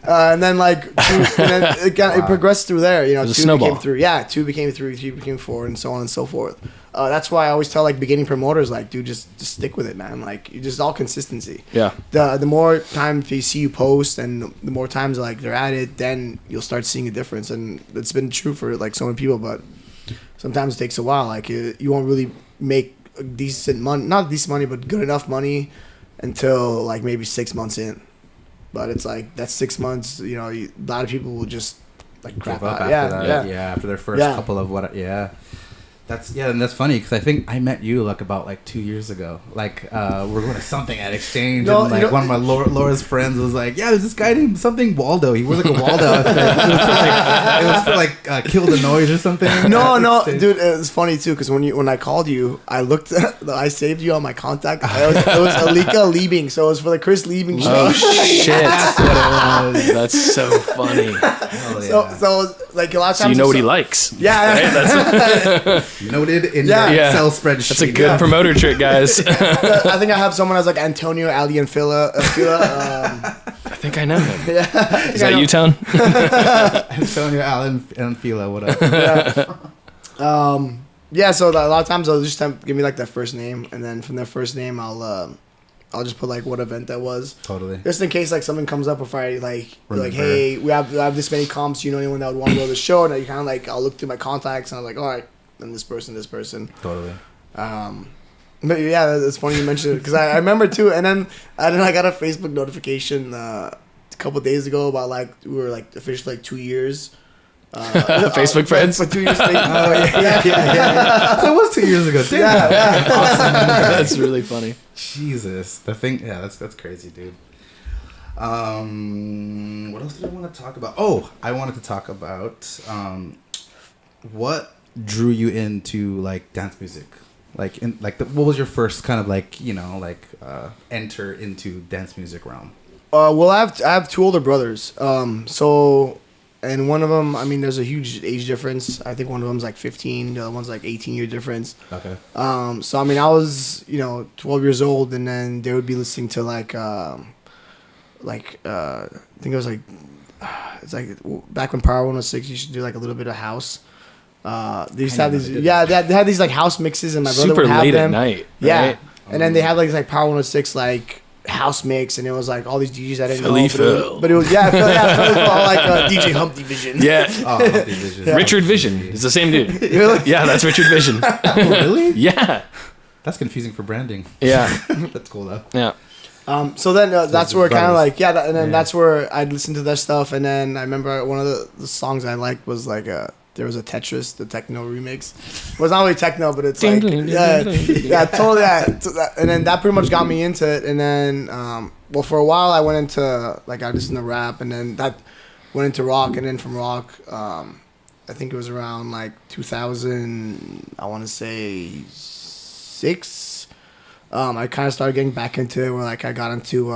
And then like, it progressed through there. You know, 2 became 3. Yeah, 2 became 3, 3 became 4, and so on and so forth. That's why I always tell like beginning promoters, like, dude, just stick with it, man. Like, you just all consistency. Yeah. The more times they see you post, and the more times like they're at it, then you'll start seeing a difference. And it's been true for like so many people, but sometimes it takes a while. Like, you won't really make a decent money, not decent money, but good enough money until like maybe 6 months in. But it's like that 6 months, you know, a lot of people will just like crap give up out. after that. Yeah, after their first couple of and that's funny because I think I met you like about like 2 years ago. Like we're going to something at Exchange, and like one of my Laura's friends was like, "Yeah, there's this guy named something Waldo. He wears like a Waldo outfit. It was for like Kill the Noise or something." No, dude, it's funny too because when I called you, I saved you on my contact. It was Alika Liebing, so it was for the Chris Liebing show. Oh shit! That's what it was. That's so funny. So like a lot of times, so you know what he likes. Yeah. Right? That's noted in your Excel spreadsheet. That's a good promoter trick, guys. I think I have someone as like Antonio Alianfila. I think I know him. Yeah. Is that you, Town? Antonio Alianfila, what up? Yeah, so a lot of times they'll just give me like their first name, and then from their first name I'll just put like what event that was. Totally. Just in case like something comes up, if I like hey, we have this many comps, you know anyone that would want to go to the show, and you kind of like I'll look through my contacts and I'm like, all right, then this person. Totally. But yeah, it's funny you mentioned it because I remember too, and then I got a Facebook notification a couple days ago about like we were like officially like 2 years. Facebook friends for 2 years. So it was 2 years ago. Damn. Yeah. Awesome. That's really funny. Jesus, the thing. Yeah, that's crazy, dude. What else did I want to talk about? Oh, I wanted to talk about what drew you into like dance music. Like, what was your first kind of like, enter into dance music realm? Well, I have two older brothers. And one of them, I mean, there's a huge age difference. I think one of them's like 15, the other one's like 18-year difference. Okay. So I mean, I was 12 years old, and then they would be listening to I think it was like it's like back when Power 106 used to do like a little bit of house. They used to have these, they had these like house mixes, and my brother would have super late them. at night. Yeah, Right? and then they had like Power 106 like house mix, and it was like all these DJs I didn't Philly know. Phil. But it was Philly Phil, like DJ Humpty Vision. Yeah. Oh, Vision. Yeah. Richard Vision. It's the same dude. Really? Yeah, that's Richard Vision. Oh, really? Yeah. That's confusing for branding. Yeah. That's cool though. Yeah. So then that's where kind of brothers. like and then that's where I'd listen to their stuff, and then I remember one of the songs I liked was like there was a Tetris, the techno remix. It was not really techno, but it's like totally. And then that pretty much got me into it, and then for a while I went into like I listened to rap, and then that went into rock, and then from rock I think it was around like 2000, I want to say 6. I kind of started getting back into it, where like I got into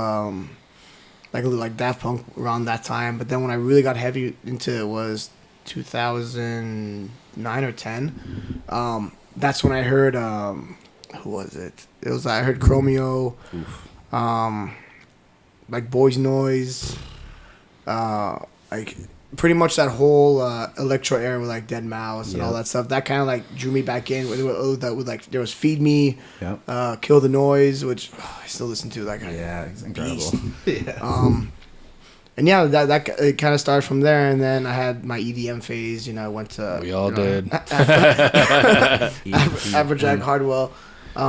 like Daft Punk around that time. But then when I really got heavy into it was 2009 or 10. That's when I heard who was it? It was I heard Chromeo, like Boys Noise, like pretty much that whole electro era with like Dead Mouse and all that stuff. That kind of like drew me back in. That would like there was Feed Me, Kill the Noise, which I still listen to. That guy, it's incredible. Yeah. And yeah, that it kind of started from there, and then I had my EDM phase. I went to We all did. Afrojack Hardwell. We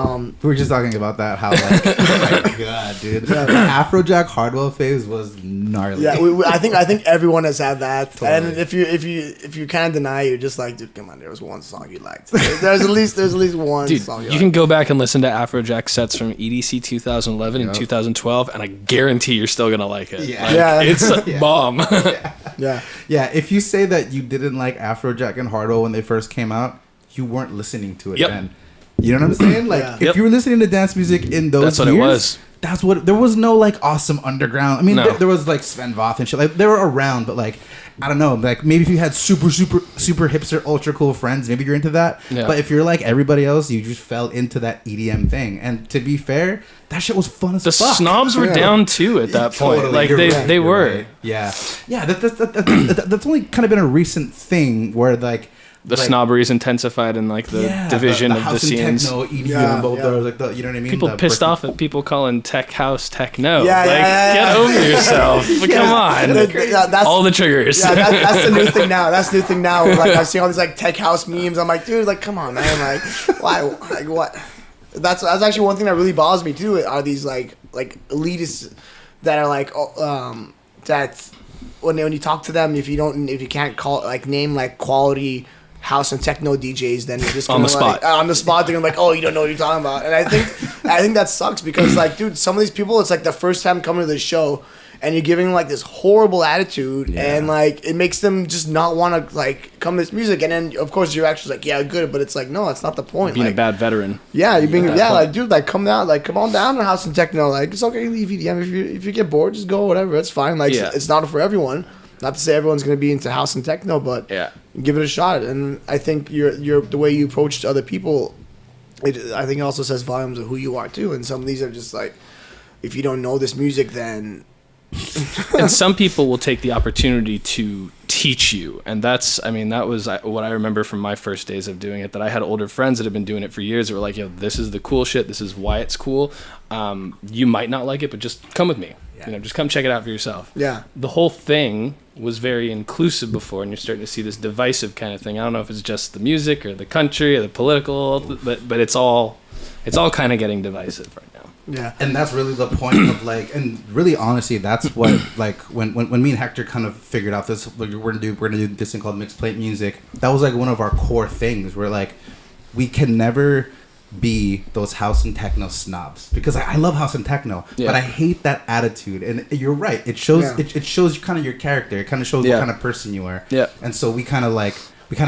were just talking about that. How like, oh my god, dude, the Afrojack Hardwell phase was gnarly. Yeah, I think everyone has had that. Totally. And if you kind of deny, you're just like, dude, come on, there was one song you liked. There's at least one Dude, song you liked. can go back and listen to Afrojack sets from EDC 2011 and 2012, and I guarantee you're still gonna like it. Yeah. Like, Yeah. It's a bomb. Yeah. Yeah, if you say that you didn't like Afrojack and Hardwell when they first came out, you weren't listening to it then. You know what I'm saying? Like, Yeah. if you were listening to dance music in those That's what years, it was. That's what. There was no like awesome underground. I mean, No. there was like Sven Voth and shit. Like they were around, but like I don't know. Like maybe if you had super hipster, ultra cool friends, maybe you're into that. Yeah. But if you're like everybody else, you just fell into that EDM thing. And to be fair, that shit was fun as The fuck. snobs were down too at that point. Totally, Like you're they right, they you're were. right. Yeah. That's only kind of been a recent thing where like. The snobbery's intensified in like the division the of the house and scenes. techno, EDM, Yeah, both yeah. those, like the, you know what I mean? People The pissed brick- off at people calling tech house techno. Yeah, like, get over yourself. Come on. That's, All the triggers. yeah, that's the new thing now. That's the new thing now. Like I see all these like tech house memes. I'm like, dude, like come on, man. Like why? Like what? That's actually one thing that really bothers me too. Are these like elitists that are like that when you talk to them, if you can't name like quality house and techno DJs, then you're just On the gonna, like, spot. on the spot. They're gonna be like, oh, you don't know what you're talking about. And I think that sucks because like, dude, some of these people, it's like the first time coming to this show, and you're giving them like this horrible attitude, and like it makes them just not want to like come to this music. And then of course your action's like, yeah, good, but it's like, no, that's not the point. Being like, a bad veteran. yeah, you're being that like, point. dude, like come on down to house and techno. Like it's okay to leave EDM if you get bored, just go whatever. It's fine. Like Yeah. it's not for everyone. Not to say everyone's gonna be into house and techno, but Yeah. give it a shot. And I think your the way you approach other people, I think it also says volumes of who you are too. And some of these are just like, if you don't know this music, then And some people will take the opportunity to teach you, and that was what I remember from my first days of doing it, that I had older friends that had been doing it for years that were like, yo, this is the cool shit, this is why it's cool. You might not like it, but just come with me. Just come check it out for yourself. yeah. The whole thing was very inclusive before, and you're starting to see this divisive kind of thing. I don't know if it's just the music or the country or the political, but it's all kind of getting divisive right now. Yeah. And that's really the point of like, and really honestly, that's what like when me and Hector kind of figured out this, like, we're gonna do this thing called mixed plate music. That was like one of our core things. Where like we can never be those house and techno snobs, because I love house and techno, but I hate that attitude. And you're right. It shows it shows kind of your character. It kind of shows what kind of person you are. Yeah. And so we kind of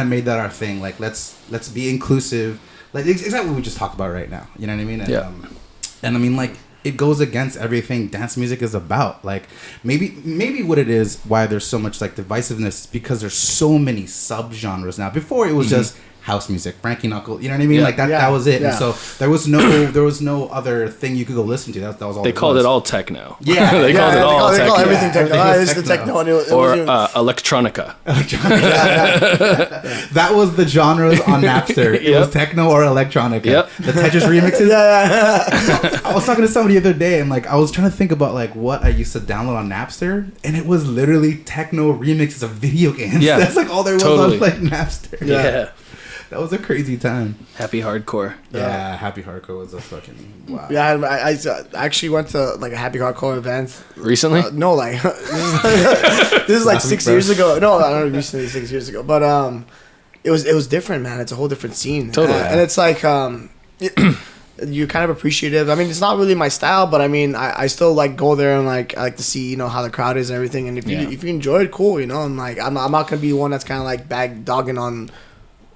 made that our thing. Like let's be inclusive. Like exactly what we just talked about right now. You know what I mean? And, and I mean, like, it goes against everything dance music is about. Like maybe what it is, why there's so much like divisiveness, is because there's so many subgenres now. Before it was just house music, Frankie Knuckle, you know what I mean? Like that was it. And so there was no other thing you could go listen to. That was all. They called it all techno. Yeah, they called it all techno. They call everything techno. It's the techno. techno. Or electronica. That was the genres on Napster. It was techno or electronica. Yep. The Tetris remixes. I was talking to somebody the other day, and like I was trying to think about like what I used to download on Napster, and it was literally techno remixes of video games. Yeah, that's like all there was on like Napster. Yeah. That was a crazy time. Happy Hardcore. Yeah, Happy Hardcore was a fucking wow. Yeah, I actually went to like a Happy Hardcore event Recently? no, like this is like 6 years ago. No, I don't know, recently 6 years ago. But it was different, man. It's a whole different scene. Totally. And it's like you're kind of appreciative. I mean, it's not really my style, but I mean, I still like go there and like I like to see, you know, how the crowd is and everything. And if you enjoy it, cool, you know. And like I'm not gonna be one that's kind of like bag dogging on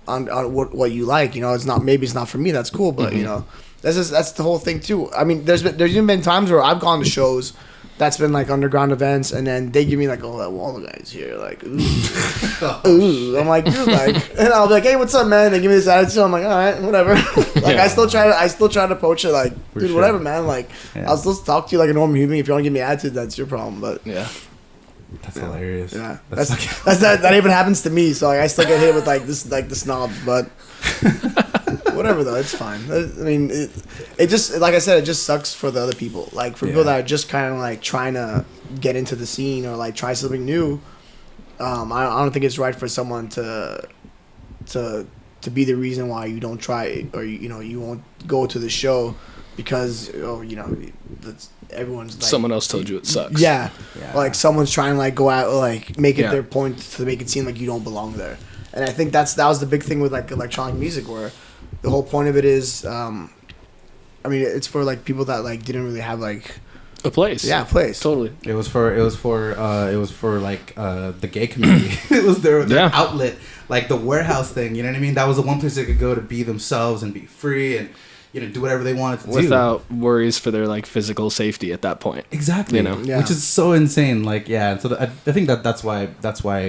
what you like, you know. It's not for me. That's cool, but you know, that's the whole thing too. I mean, there's even been times where I've gone to shows that's been like underground events, and then they give me like, oh, that Wall guys here, like, ooh. I'm like, dude, like, and I'll be like, hey, what's up, man? They give me this attitude. I'm like, all right, whatever. Like, I still try to approach it like, dude, whatever, man. Like, I'll still talk to you like a normal human. If you want to give me attitude, that's your problem. But that's hilarious. Yeah, that even happens to me. So like, I still get hit with like this, like the snob, but whatever though, it's fine. I mean, it just, like I said, it just sucks for the other people. Like for people that are just kind of like trying to get into the scene or like try something new. I don't think it's right for someone to be the reason why you don't try it, or you know, you won't go to the show because you know everyone's like, someone else told you it sucks. Yeah. Like someone's trying to like go out, like make it their point to make it seem like you don't belong there. And I think that was the big thing with like electronic music, where the whole point of it is, I mean, it's for like people that like didn't really have like a place. Yeah, a place. Totally. It was for like the gay community. It was their outlet, like the warehouse thing. You know what I mean? That was the one place they could go to be themselves and be free and, you know, do whatever they wanted to do without worries for their like physical safety at that point. Exactly. You know, which is so insane. Like, yeah. So I think that's why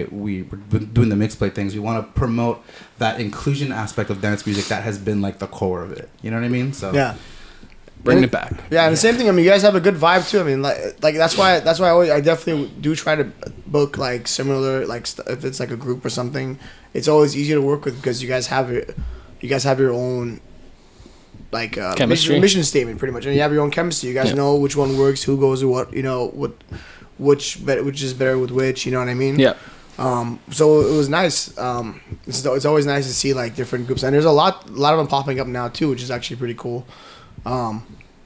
we're doing the mix play things. We want to promote that inclusion aspect of dance music that has been like the core of it. You know what I mean? So bring it back. Yeah, and the same thing. I mean, you guys have a good vibe too. I mean, like that's why I definitely do try to book like similar, like if it's like a group or something, it's always easier to work with because you guys have your own like chemistry, mission statement pretty much, and you have your own chemistry. You guys know which one works, who goes to what, you know, which is better with which. You know what I mean? Yeah. So it was nice. It's always nice to see like different groups, and there's a lot of them popping up now too, which is actually pretty cool.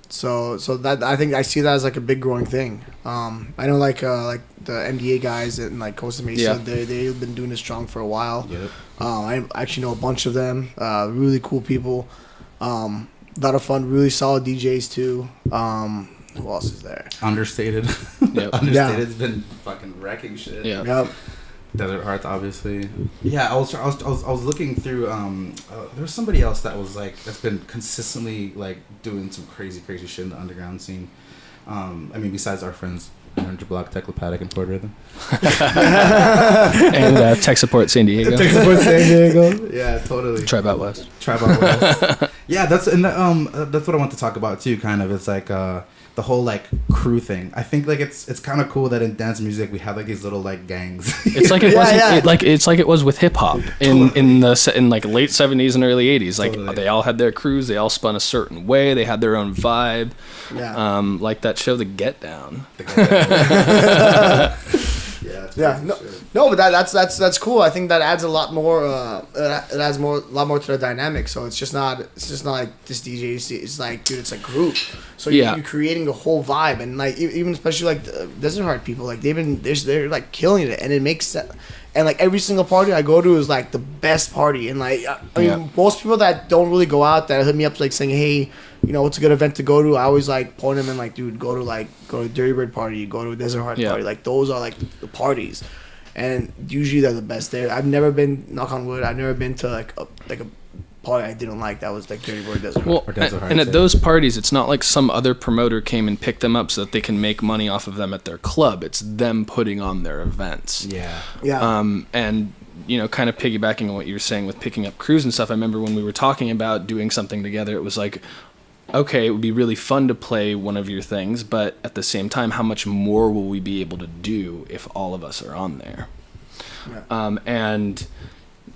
So that I think I see that as like a big growing thing. I know like the MDA guys and like Costa Mesa, they've been doing this strong for a while. Yep. I actually know a bunch of them. Really cool people. A lot of fun, really solid DJs too. Who else is there? Understated. Yep. Understated's been fucking wrecking shit. Yeah. Yep. Desert Hearts, obviously. Yeah, I was looking through. There was somebody else that was like that's been consistently like doing some crazy shit in the underground scene. I mean, besides our friends, 100 Block, Teclopathic, and Puerto Rhythm, and Tech Support San Diego. Tech Support San Diego. Yeah, totally. Tribe Out West. Yeah, that's what I want to talk about too. Kind of, it's like the whole like crew thing. I think like it's kind of cool that in dance music we have like these little like gangs. It's like it was it's like it was with hip hop in like late 70s and early 80s. Like they all had their crews, they all spun a certain way, they had their own vibe. Yeah. Like that show, The Get Down. No, but that's cool. I think that adds a lot more. It adds a lot more to the dynamic. So it's just not like this DJ. It's like, dude, it's a group. So you're creating a whole vibe, and like even especially like the Desert Heart people, like they're like killing it, and it And like every single party I go to is like the best party. And like I mean, most people that don't really go out that hit me up like saying, hey, you know, what's a good event to go to? I always like point them in like, dude, go to Dirty Bird party, go to a Desert Heart party. Like those are like the parties, and usually they're the best there. I've never been, knock on wood, I've never been to like a party I didn't like that was like Dirty Bird, Desert Heart. Well, and at those parties, it's not like some other promoter came and picked them up so that they can make money off of them at their club. It's them putting on their events. Yeah. And you know, kind of piggybacking on what you were saying with picking up crews and stuff. I remember when we were talking about doing something together, it was like, okay, it would be really fun to play one of your things, but at the same time, how much more will we be able to do if all of us are on there? Yeah. And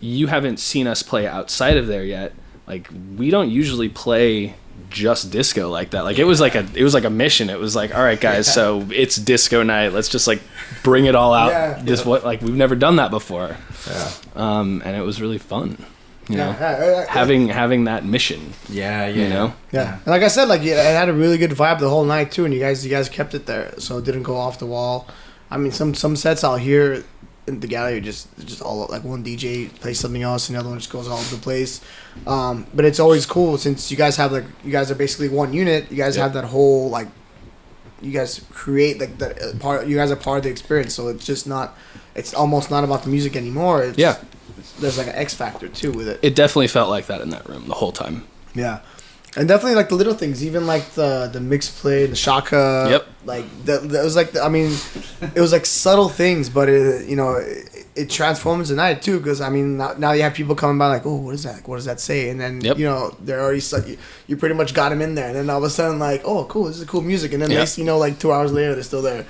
you haven't seen us play outside of there yet. Like, we don't usually play just disco like that. Like, it was like a mission. It was like, all right, guys, so it's disco night. Let's just like bring it all out. We've never done that before. Yeah. And it was really fun. You know, having that mission. Yeah. You know. Yeah. And like I said, like it had a really good vibe the whole night too, and you guys kept it there, so it didn't go off the wall. I mean, some sets out here in the gallery just all like one DJ plays something else, and the other one just goes all over the place. But it's always cool since you guys are basically one unit. You guys have that whole like, you guys create like that part. You guys are part of the experience, so it's almost not about the music anymore. There's like an X factor too with it. It definitely felt like that in that room the whole time. Yeah, and definitely like the little things, even like the mix play, the shaka. Yep. Like that was like it was like subtle things, but it transforms the night too. Because I mean now you have people coming by like, oh, what is that? What does that say? And then you know they're already you pretty much got them in there, and then all of a sudden like, oh, cool, this is cool music, and then next you know like 2 hours later they're still there.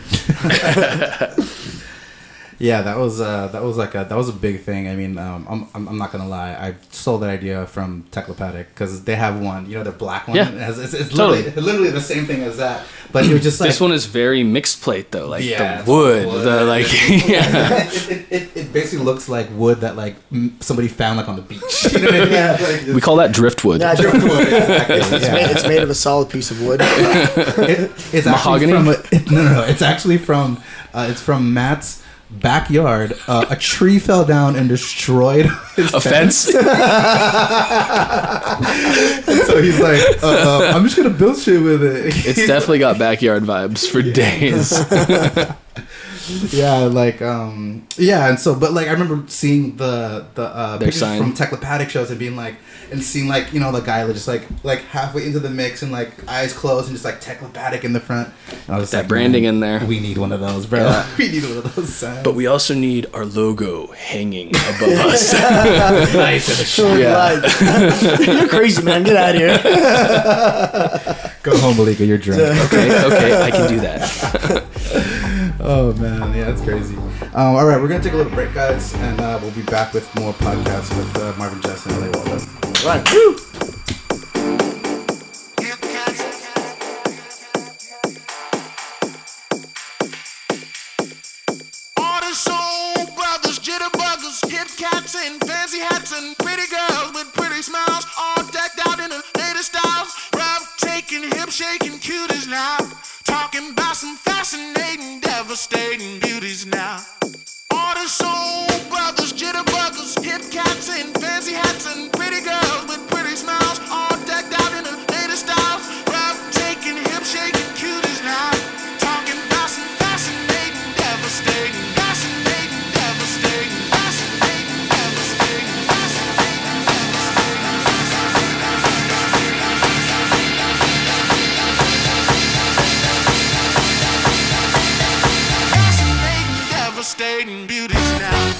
Yeah, that was a big thing. I mean, I'm not gonna lie. I stole that idea from Teclopathic because they have one, you know, the black one. Yeah, it's literally the same thing as that. But it was just like this one is very mixed plate though, like the wood, the like. It basically looks like wood that like somebody found like on the beach. You know what I mean? We call that driftwood. Yeah, driftwood. Exactly. It's made of a solid piece of wood. It's mahogany. No. It's actually from Matt's backyard. A tree fell down and destroyed his fence. And so he's like, I'm just gonna build shit with it. It's definitely got backyard vibes for days. Yeah, like and so but like I remember seeing the pictures sign from Teclopathic shows and being like, and seeing like, you know, the guy just like halfway into the mix and like eyes closed and just like Teclopathic in the front. And I was that like, branding in there. We need one of those, bro. Yeah. We need one of those signs. But we also need our logo hanging above us. Nice. You're crazy, man. Get out of here. Go home, Malika. You're drunk. Okay, I can do that. Oh man, yeah, that's crazy. All right, we're gonna take a little break, guys, and we'll be back with more podcasts with Marvin Justin and LA Waldo. All right. Woo! Cats in fancy hats and pretty girls with pretty smiles, all decked out in the latest styles, breathtaking, hip shaking cuties now, talking about some fascinating, devastating beauties now. All the soul brothers, jitterbuggers, hip cats in fancy hats and pretty girls with pretty smiles, all decked out in the latest styles, breathtaking, hip shaking cuties now, talking about some fascinating, devastating. Devastating beauties now.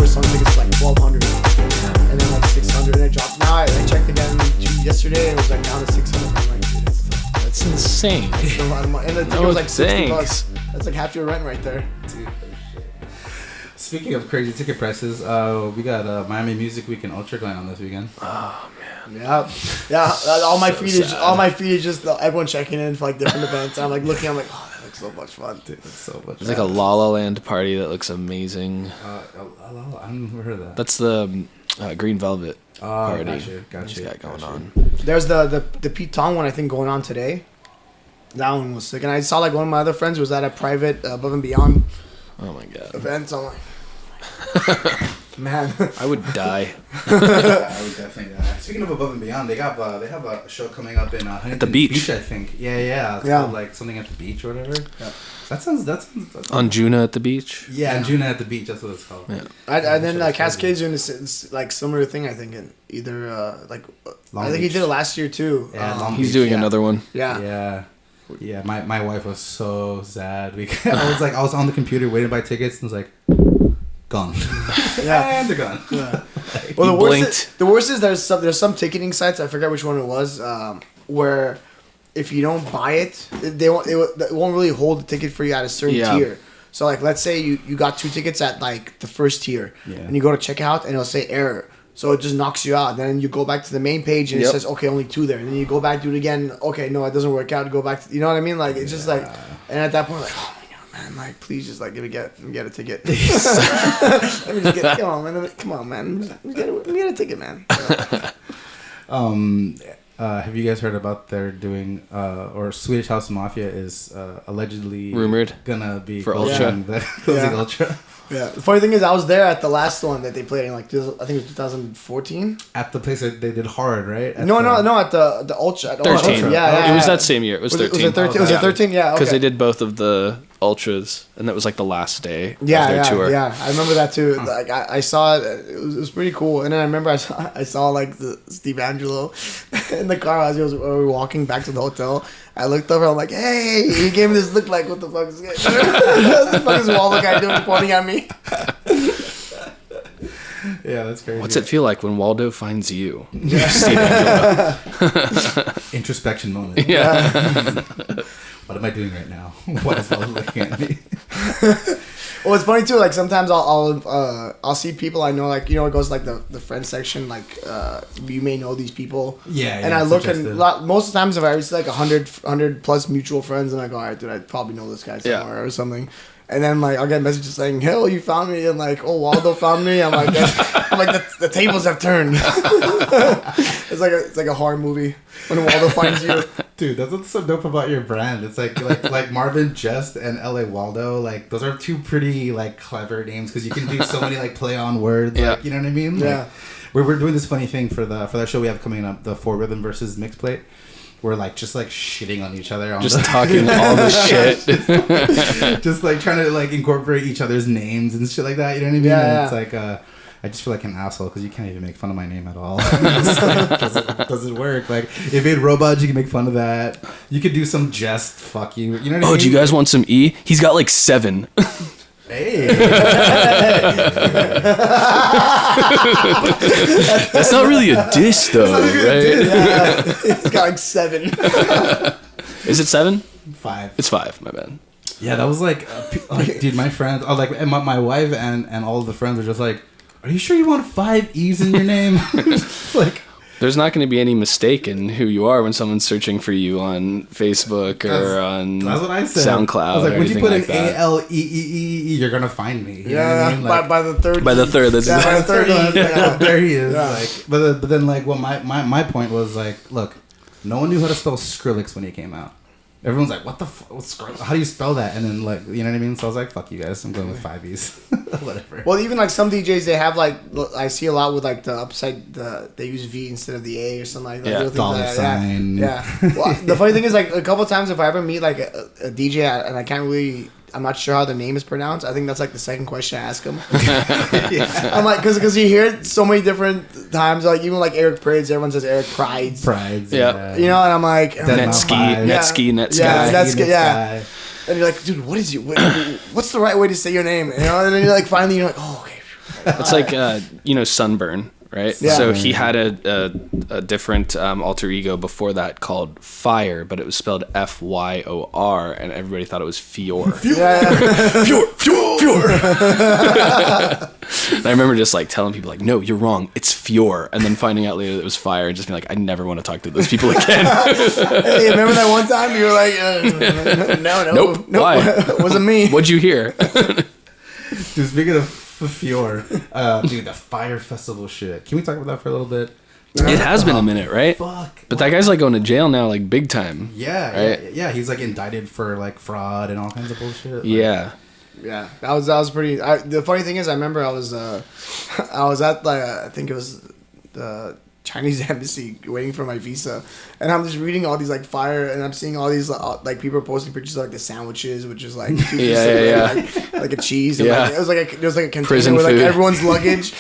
Some tickets like $1,200, and then like $600, and it dropped. Now I checked again yesterday, and it was like down to $600. I'm like, dude, that's insane. It's a lot of money. And the ticket was like $60. That's like half your rent right there. Dude. Speaking of crazy ticket prices, we got Miami Music Week and Ultra going on this weekend. Oh man. Yeah. All my feed is just everyone checking in for like different events. I'm like looking. I'm like, oh, It's so much fun. Dude, that's so much. There's like a La La Land party that looks amazing. I've never heard of that. That's the Green Velvet party. Gotcha. He's got going on. There's the Pete Tong one I think going on today. That one was sick, and I saw like one of my other friends was at a private Above and Beyond Oh my god. event. So I'm like, man, I would die. I would definitely die. Speaking of Above and Beyond, they have a show coming up in Huntington beach. I think. Yeah. It's called like something at the beach or whatever. Yeah. That sounds On Juna at the beach. Yeah, Juna at the beach. That's what it's called. Yeah. and then Cascade's doing this like similar thing. I think in either Long I think he Beach. did it last year too. Yeah, Long He's Beach, doing yeah. another one. Yeah. Yeah. My wife was so sad. I was on the computer waiting to buy tickets and was like, gone. Yeah. And they're gone. Yeah. He Well, blinked. the worst is there's some ticketing sites, I forget which one it was, where if you don't buy it, they won't really hold the ticket for you at a certain Yeah. tier. So like, let's say you got 2 tickets at like the first tier, Yeah. and you go to checkout and it'll say error. So it just knocks you out. Then you go back to the main page and it Yep. says, okay, only 2 there. And then you go back, do it again. Okay, no, it doesn't work out. Go back to, you know what I mean? Like, it's just like, and at that point, like, oh my God, man, like, please just like, let me get a ticket. Let me just get, come on, man. Let me get a ticket, man. Have you guys heard about they're doing or Swedish House Mafia is allegedly Rumored gonna be for closing Ultra. closing Yeah. Ultra Yeah. The funny thing is, I was there at the last one that they played in, like, I think it was 2014. at the place that they did hard, right? At No, the- at the Ultra. At 13. Ultra. Yeah. It was that same year. It was 13. Was it 13? Was it 13? Yeah. Because Okay. they did both of the ultras, and that was like the last day of Yeah, their yeah, tour. yeah. I remember that too. Like I saw it. It was pretty cool. And then I remember I saw like the Steve Angelo in the car as we were walking back to the hotel. I looked over. I'm like, hey! He gave me this look like, what the fuck is this? What the fuck is Waldo guy doing, pointing at me? Yeah, that's crazy. What's it feel like when Waldo finds you? Introspection moment. Yeah. What am I doing right now? Why is Waldo looking at me? Well, it's funny too. Like sometimes I'll see people I know. Like, you know, it goes like the friend section. Like you may know these people. Yeah, And yeah, I it's look suggestive. and most of the times if I see like 100 plus mutual friends, and I go, all right, dude, I probably know this guy Yeah. somewhere or something. And then like I'll get messages saying, "Hell, you found me," and like, "Oh, Waldo found me." I'm like, the tables have turned. It's like a horror movie when Waldo finds you. Dude, that's what's so dope about your brand. It's like Marvin Jest and LA Waldo. Like those are two pretty like clever names because you can do so many like play on words. Yeah. Like, you know what I mean? Yeah. Like, we're doing this funny thing for that show we have coming up, the 4 Rhythm versus Mixed Plate. We're like just like shitting on each other. Just talking all the shit. just like trying to like incorporate each other's names and shit like that. You know what I mean? Yeah, And yeah. it's like I just feel like an asshole because you can't even make fun of my name at all. It's like, doesn't work. Like if it robots, you can make fun of that. You could do some jest. Fuck you. You know what I mean? Oh, do you guys want some E? He's got like 7. Hey. That's not really a diss though, right? Yeah, it's got like 7. Is it 7? 5. It's 5. My bad. Yeah, that was like dude, my friends, and my wife and all of the friends were just like, "Are you sure you want 5 E's in your name?" Like, There's not going to be any mistake in who you are when someone's searching for you on Facebook or on that's what I said. SoundCloud I was like, or when you anything put like an that. ALEEE, you're gonna find me. You know what Yeah, I mean? Like, by the third. By the third, that's Yeah, by the third. oh, there he is. Yeah. Like, but then like, what my point was like, look, no one knew how to spell Skrillex when he came out. Everyone's like, what the what's Skrillex? How do you spell that? And then like, you know what I mean? So I was like, fuck you guys, I'm going with 5 E's. Whatever. Well, even like some DJs, they have like I see a lot with like the upside they use V instead of the A or something like that. Yeah, Little things dollar like that. sign. Yeah. Well, the funny thing is like a couple times if I ever meet like a DJ and I can't really. I'm not sure how their name is pronounced. I think that's like the second question I ask them. I'm like, because you hear it so many different times. Like even like Eric Prides, everyone says Eric Prides. Prides. Yeah. You know, and I'm like, Netski, Yeah. Netsky, Netsky. Yeah, That's Netsky, yeah. And you're like, dude, what's the right way to say your name? You know, and then you're like, finally, you're like, oh, okay. It's like Sunburn, right? Yeah. So he had a different alter ego before that called Fire, but it was spelled FYOR, and everybody thought it was Fior. Yeah, Fior. And I remember just like telling people like, no, you're wrong. It's Fior. And then finding out later that it was fire and just being like, I never want to talk to those people again. Hey, remember that one time you were like, no, Nope. Why? it wasn't me. What'd you hear? Dude, speaking of Fior, dude, the Fire Festival shit. Can we talk about that for a little bit? It has been a minute, right? Fuck. But that guy's like going to jail now, like big time. Yeah, Right? yeah. He's like indicted for like fraud and all kinds of bullshit. Like, Yeah. Yeah, that was pretty. The funny thing is, I remember I was at like I think it was the Chinese embassy waiting for my visa, and I'm just reading all these like fire, and I'm seeing all these like people are posting pictures of like the sandwiches, which is like like a cheese. And, Yeah. like, it was like a container Prison with like food. everyone's luggage.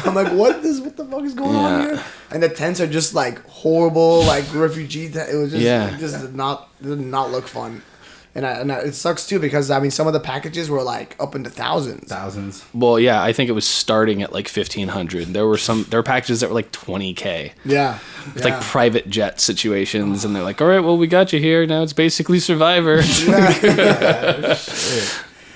I'm like, what the fuck is going on Yeah. here? And the tents are just like horrible, like refugee. It was just Yeah. it just did not look fun. And it sucks too because I mean some of the packages were like up into thousands. Well, yeah, I think it was starting at like 1,500. There were packages that were like 20K. Yeah, It's like private jet situations, and they're like, all right, well, we got you here. Now it's basically Survivor.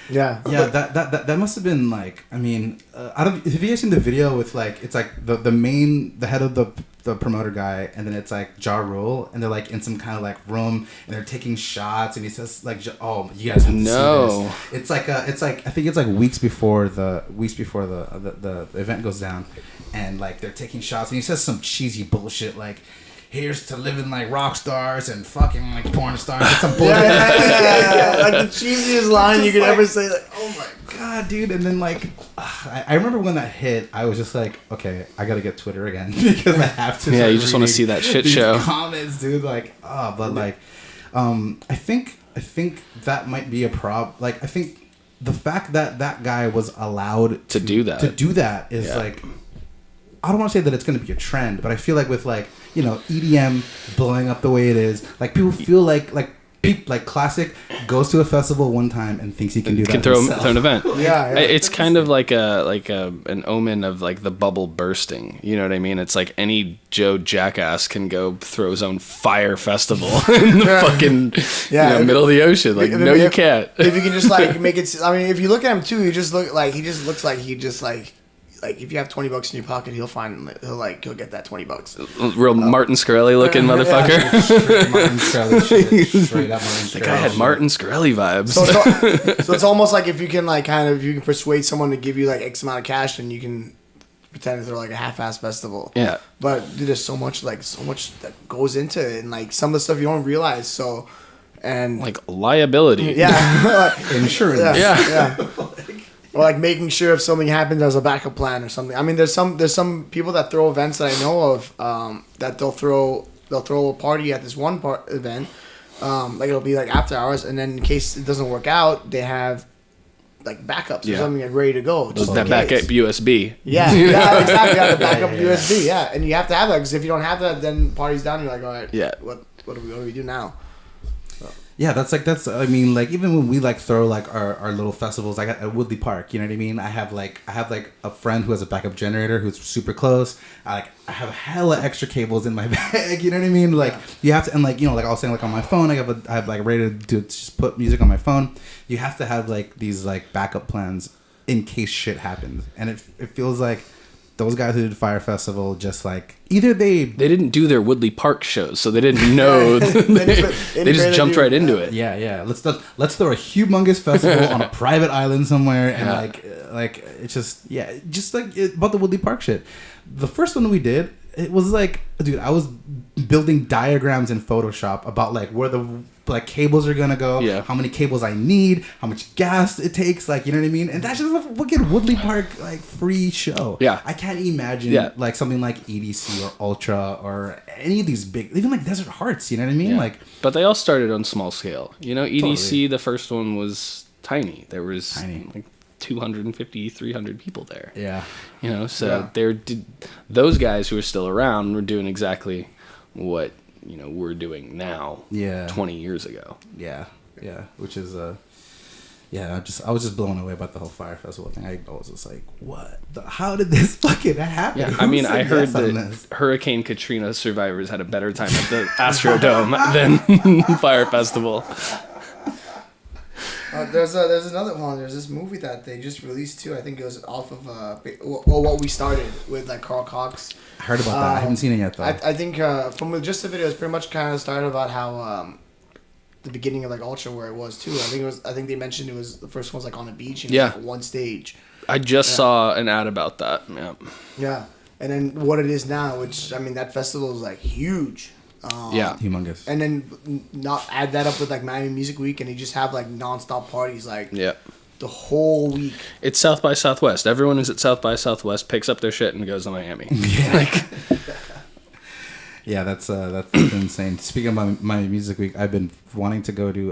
yeah. Yeah, that must have been like, I mean, have you guys seen the video with like, it's like the head of the promoter guy, and then it's like Ja Rule, and they're like in some kind of like room, and they're taking shots, and he says like, oh, you guys have to No. see this. It's like I think it's like weeks before the event goes down, and like they're taking shots, and he says some cheesy bullshit like, here's to living like rock stars and fucking like porn stars. It's some bullshit. Yeah. Like the cheesiest line you could ever say. Like, Oh my god, dude! And then like, I remember when that hit, I was just like, okay, I gotta get Twitter again because I have to. Yeah, start you just want to reading see that shit these show. comments, dude. Like, but like, I think that might be a problem. Like, I think the fact that that guy was allowed To do that. is Yeah. like, I don't want to say that it's going to be a trend, but I feel like with like, you know, EDM blowing up the way it is, like people feel like Classic goes to a festival one time and thinks he can do that. Can throw himself. an event. Yeah. It's kind of like an omen of like the bubble bursting. You know what I mean? It's like any Joe jackass can go throw his own fire festival in the fucking middle of the ocean. Like, no, you can't. If you can just like make it. I mean, if you look at him too, he just looks like if you have $20 in your pocket, he'll get that $20. Real Martin Scorsese looking motherfucker. Straight Martin Shkreli shit. Straight up Martin Shkreli. The guy had Martin Scorsese vibes. So it's almost like if you can like you can persuade someone to give you like X amount of cash, then you can pretend to throw like a half-ass festival. Yeah. But dude, there's so much that goes into it, and like some of the stuff you don't realize. So, and Like liability. yeah, Insurance. yeah. Or like making sure if something happens as a backup plan or something. I mean, there's some people that throw events that I know of that they'll throw a party at this one event, like it'll be like after hours, and then in case it doesn't work out, they have like backups or something like ready to go. Just That in backup case. USB. Yeah, exactly. Yeah, the backup USB. Yeah, and you have to have that because if you don't have that, then party's down. You're like, all right, Yeah. what do we do now? Yeah, I mean, like even when we like throw like our little festivals like at Woodley Park, you know what I mean? I have like a friend who has a backup generator who's super close. I have hella extra cables in my bag, you know what I mean? Like you have to, and like, you know, like I was saying, like on my phone, I have like ready to just put music on my phone. You have to have like these like backup plans in case shit happens. And it feels like those guys who did Fire Festival just like either they didn't do their Woodley Park shows, so they didn't know. They just jumped right into it. Yeah. Let's throw a humongous festival on a private island somewhere, and like it's just like about the Woodley Park shit. The first one we did, it was like, dude, I was building diagrams in Photoshop about like where the like cables are gonna go, how many cables I need, how much gas it takes, like, you know what I mean? And that's just a fucking Woodley Park like free show. Yeah, I can't imagine like something like EDC or Ultra or any of these big, even like Desert Hearts. You know what I mean? Like, but they all started on small scale. You know, EDC, the first one was tiny. There was like 250, 300 people there. Yeah. You know, so those guys who are still around were doing exactly what, you know, we're doing now. 20 years ago. Yeah. Which is I was just blown away about the whole Fire Festival thing. I was just like, what? How did this fucking happen? Yeah, I mean, I heard that Hurricane Katrina survivors had a better time at the Astrodome than Fire Festival. There's another one. There's this movie that they just released too. I think it was off of what we started with, like Carl Cox. I heard about that. I haven't seen it yet though. I think from just the video, it's pretty much kind of started about how the beginning of like Ultra, where it was too. I think they mentioned it was the first one's like on the beach and like one stage. I just saw an ad about that. Yeah. Yeah, and then what it is now, which I mean, that festival is like huge. Humongous. And then not add that up with like Miami Music Week, and you just have like nonstop parties like the whole week. It's South by Southwest. Everyone who's at South by Southwest picks up their shit and goes to Miami. Yeah, that's insane. Speaking about Miami Music Week, I've been wanting to go to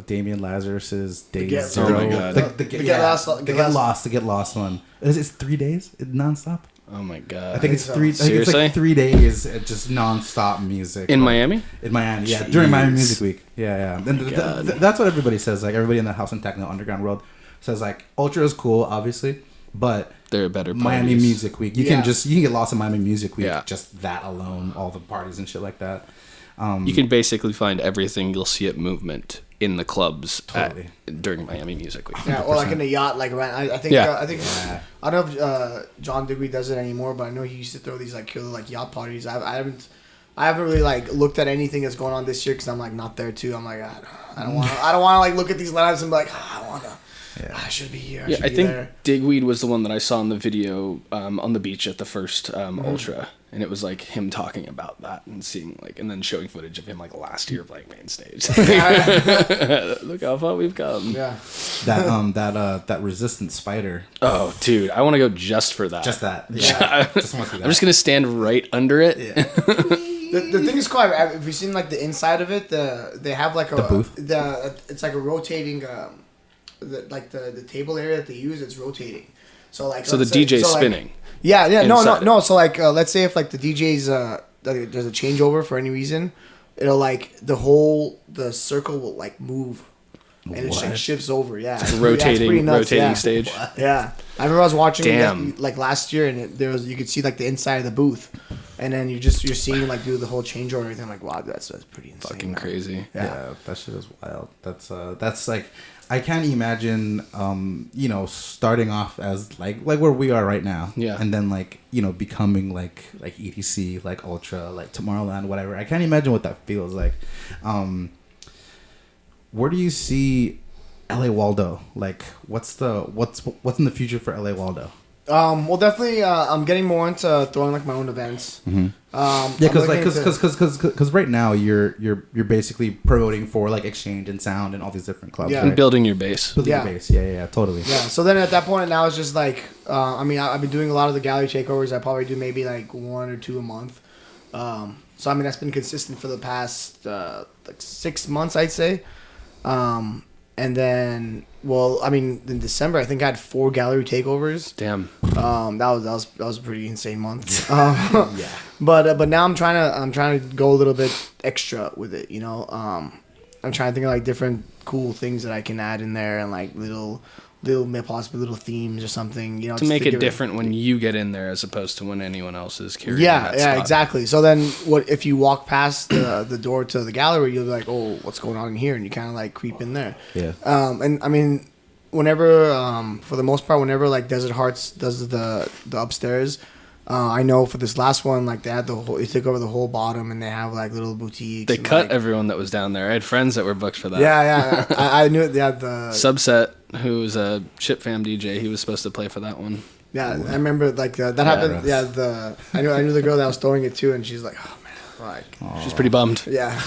Damian Lazarus's Day Zero. Oh my God. The Get Lost one. It's 3 days nonstop. Oh my God. I think it's so. 3. I think it's like 3 days just nonstop music. In Miami? In Miami, yeah. Jeez. During Miami Music Week. Yeah. And God. that's what everybody says. Like everybody in the house and techno underground world says like Ultra is cool, obviously, but there are better parties. Miami Music Week. You can get lost in Miami Music Week. Yeah. Just that alone, all the parties and shit like that. You can basically find everything you'll see at Movement in the clubs during Miami Music Week. Yeah, or like in a yacht, like right. I think I don't know if John Digweed does it anymore, but I know he used to throw these like killer like yacht parties. I haven't really like looked at anything that's going on this year because I'm like not there too. I'm like I don't want to like look at these lineups and be like I should be here. I think Digweed was the one that I saw in the video on the beach at the first Ultra, and it was like him talking about that and seeing like, and then showing footage of him like last year playing main stage. Look how far we've come. Yeah. That resistant spider. Oh, dude, I want to go just for that. Just that. Yeah. Just want to see that. I'm just gonna stand right under it. Yeah. The thing is cool. If you've seen like the inside of it, they have like the booth. It's like a rotating. The table area that they use, it's rotating. So like the DJ's spinning. No. So like let's say if like the DJ's there's a changeover for any reason, it'll like the circle will like move. And it like shifts over, yeah. It's rotating stage. Yeah, I remember I was watching like last year, and you could see like the inside of the booth, and then you're seeing like do the whole changeover and everything. I'm like, wow, that's pretty insane. Fucking crazy. Yeah, that shit is wild. That's like I can't imagine, starting off as like where we are right now, and then like becoming like EDC, like Ultra, like Tomorrowland, whatever. I can't imagine what that feels like. Where do you see LA Waldo? Like, what's in the future for LA Waldo? Well, definitely, I'm getting more into throwing like my own events. Mm-hmm. Because right now you're basically promoting for like Exchange and Sound and all these different clubs. Yeah, right? And building your base. Yeah, totally. Yeah. So then at that point now it's just like, I've been doing a lot of the gallery takeovers. I probably do maybe like 1 or 2 a month. So that's been consistent for the past like 6 months, I'd say. And then, in December, I think I had 4 gallery takeovers. Damn. That was a pretty insane month. Yeah. But now I'm trying to go a little bit extra with it. I'm trying to think of like different cool things that I can add in there and like little possibly little themes or something. To make it different when you get in there as opposed to when anyone else is carrying. Yeah, exactly. So then, what if you walk past the door to the gallery? You'll be like, "Oh, what's going on in here?" And you kind of like creep in there. Yeah. And I mean, whenever, for the most part, whenever like Desert Hearts does the upstairs, I know for this last one, like they took over the whole bottom and they have like little boutiques. They cut everyone that was down there. I had friends that were booked for that. Yeah. I knew it. They had the Subset, who's a Chip Fam DJ. He was supposed to play for that one. Yeah, I remember like that happened. Yeah, I knew the girl that was throwing it too, and she's like, oh man. She's pretty bummed. Yeah.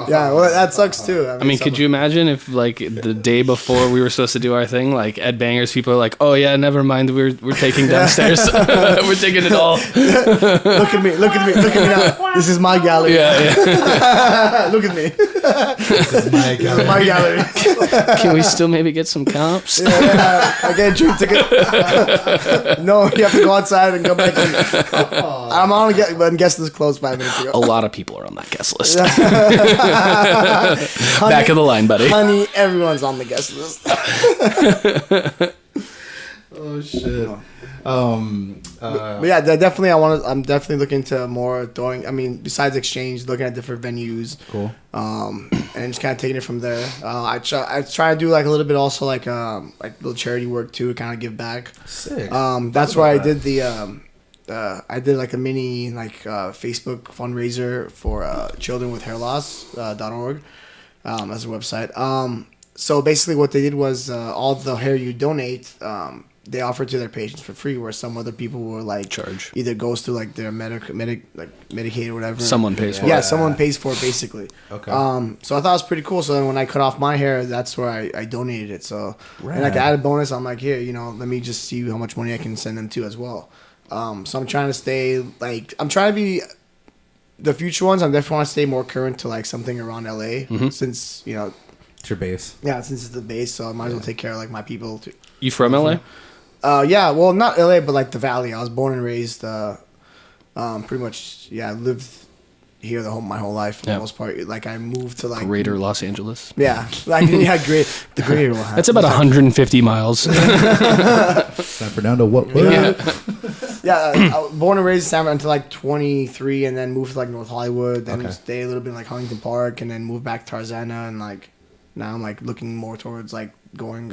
Yeah, well, that sucks too. I mean, could you imagine if, like, the day before we were supposed to do our thing, like, Ed Bangers people are like, oh, yeah, never mind, we're taking downstairs. We're taking it all. Look at me now. This is my gallery. Yeah. Look at me. This is my gallery. Can we still maybe get some comps? Yeah. I get a drink ticket. No, you have to go outside and come back in. I'm on guest list closed 5 minutes ago. A lot of people are on that guest list. Back of the line, buddy. Honey, everyone's on the guest list. Oh shit. But yeah, definitely I'm definitely looking to more throwing. I mean, besides exchange, looking at different venues. Cool. And just kind of taking it from there. I try to do like a little bit also like little charity work too, kind of give back. Sick. That's why I did the I did like a mini Facebook fundraiser for children with hair loss.org as a website. So basically what they did was all the hair you donate, they offer to their patients for free, where some other people will like Charge. either goes to like their Medicaid or whatever. Someone pays for it. Yeah, someone pays for it basically. Okay. So I thought it was pretty cool. So then when I cut off my hair, that's where I donated it. So and like Rad. added bonus, I'm like, here, let me just see how much money I can send them to as well. So I'm trying to stay I'm trying to be the future ones. I definitely want to stay more current to like something around LA since It's your base. since it's the base. So I might as well take care of like my people too. You from LA? Yeah, well, not LA, but like the Valley. I was born and raised. Pretty much, yeah. I lived here my whole life for the most part. Like I moved to like Greater Los Angeles. Yeah, like the greater one. That's about 150 miles. San Fernando. What? Yeah, I was born and raised in San Fernando until like 23, and then moved to like North Hollywood. Then stayed a little bit in like Huntington Park, and then moved back to Tarzana, and like now I'm like looking more towards like going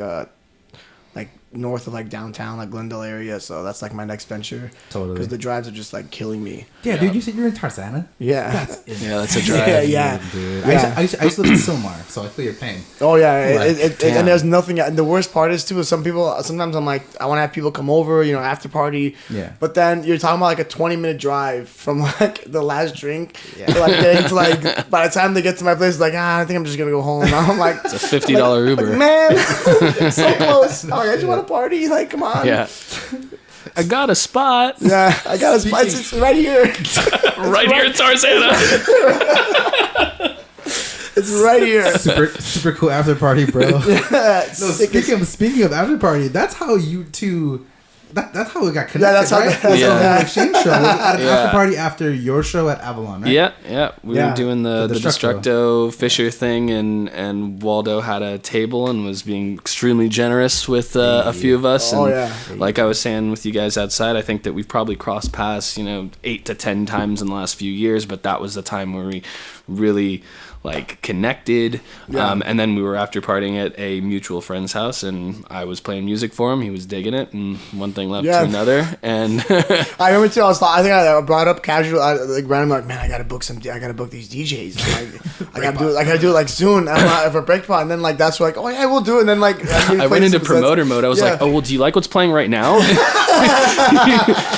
like north of like downtown, like Glendale area. So that's like my next venture. Totally. Because the drives are just like killing me. Yeah, dude, you said you're in Tarzana? Yeah. Yeah, that's a drive. Yeah. Dude. Yeah. I used to live in Sylmar, so I feel your pain. Oh yeah, Right. and there's nothing. And the worst part is too, is sometimes I'm like, I want to have people come over, after party. Yeah. But then you're talking about like a 20-minute drive from like the last drink to like getting to like, by the time they get to my place, like, I think I'm just gonna go home. And I'm like, It's a $50 Uber. like, man, it's so close. I'm like, I just want to party. Like, come on. Yeah. I got a spot Yeah, I got a spot. It's right here. right here in Tarzana. It's right here. Super cool after party, bro. No, Speaking of after party, that's how you two. That's how we got connected. Yeah, that's how- right? that's how- the exchange show. We had an Yeah. after party after your show at Avalon, right? Yeah. We Yeah. were doing the The Destructo Fisher thing, and Waldo had a table and was being extremely generous with a few of us. Oh, And yeah. like I was saying with you guys outside, I think that we've probably crossed paths, 8 to 10 times in the last few years, but that was the time where we really like connected. And then we were after partying at a mutual friend's house, and I was playing music for him. He was digging it, and one thing led Yeah. to another. And I remember too. I think I brought up casual, like randomly, like, man, I gotta book these DJs. I gotta do it like soon. I'm for Breakpot, and then like that's like, oh yeah, we'll do it. And then like I went into promoter mode. I was like, oh, well, do you like what's playing right now?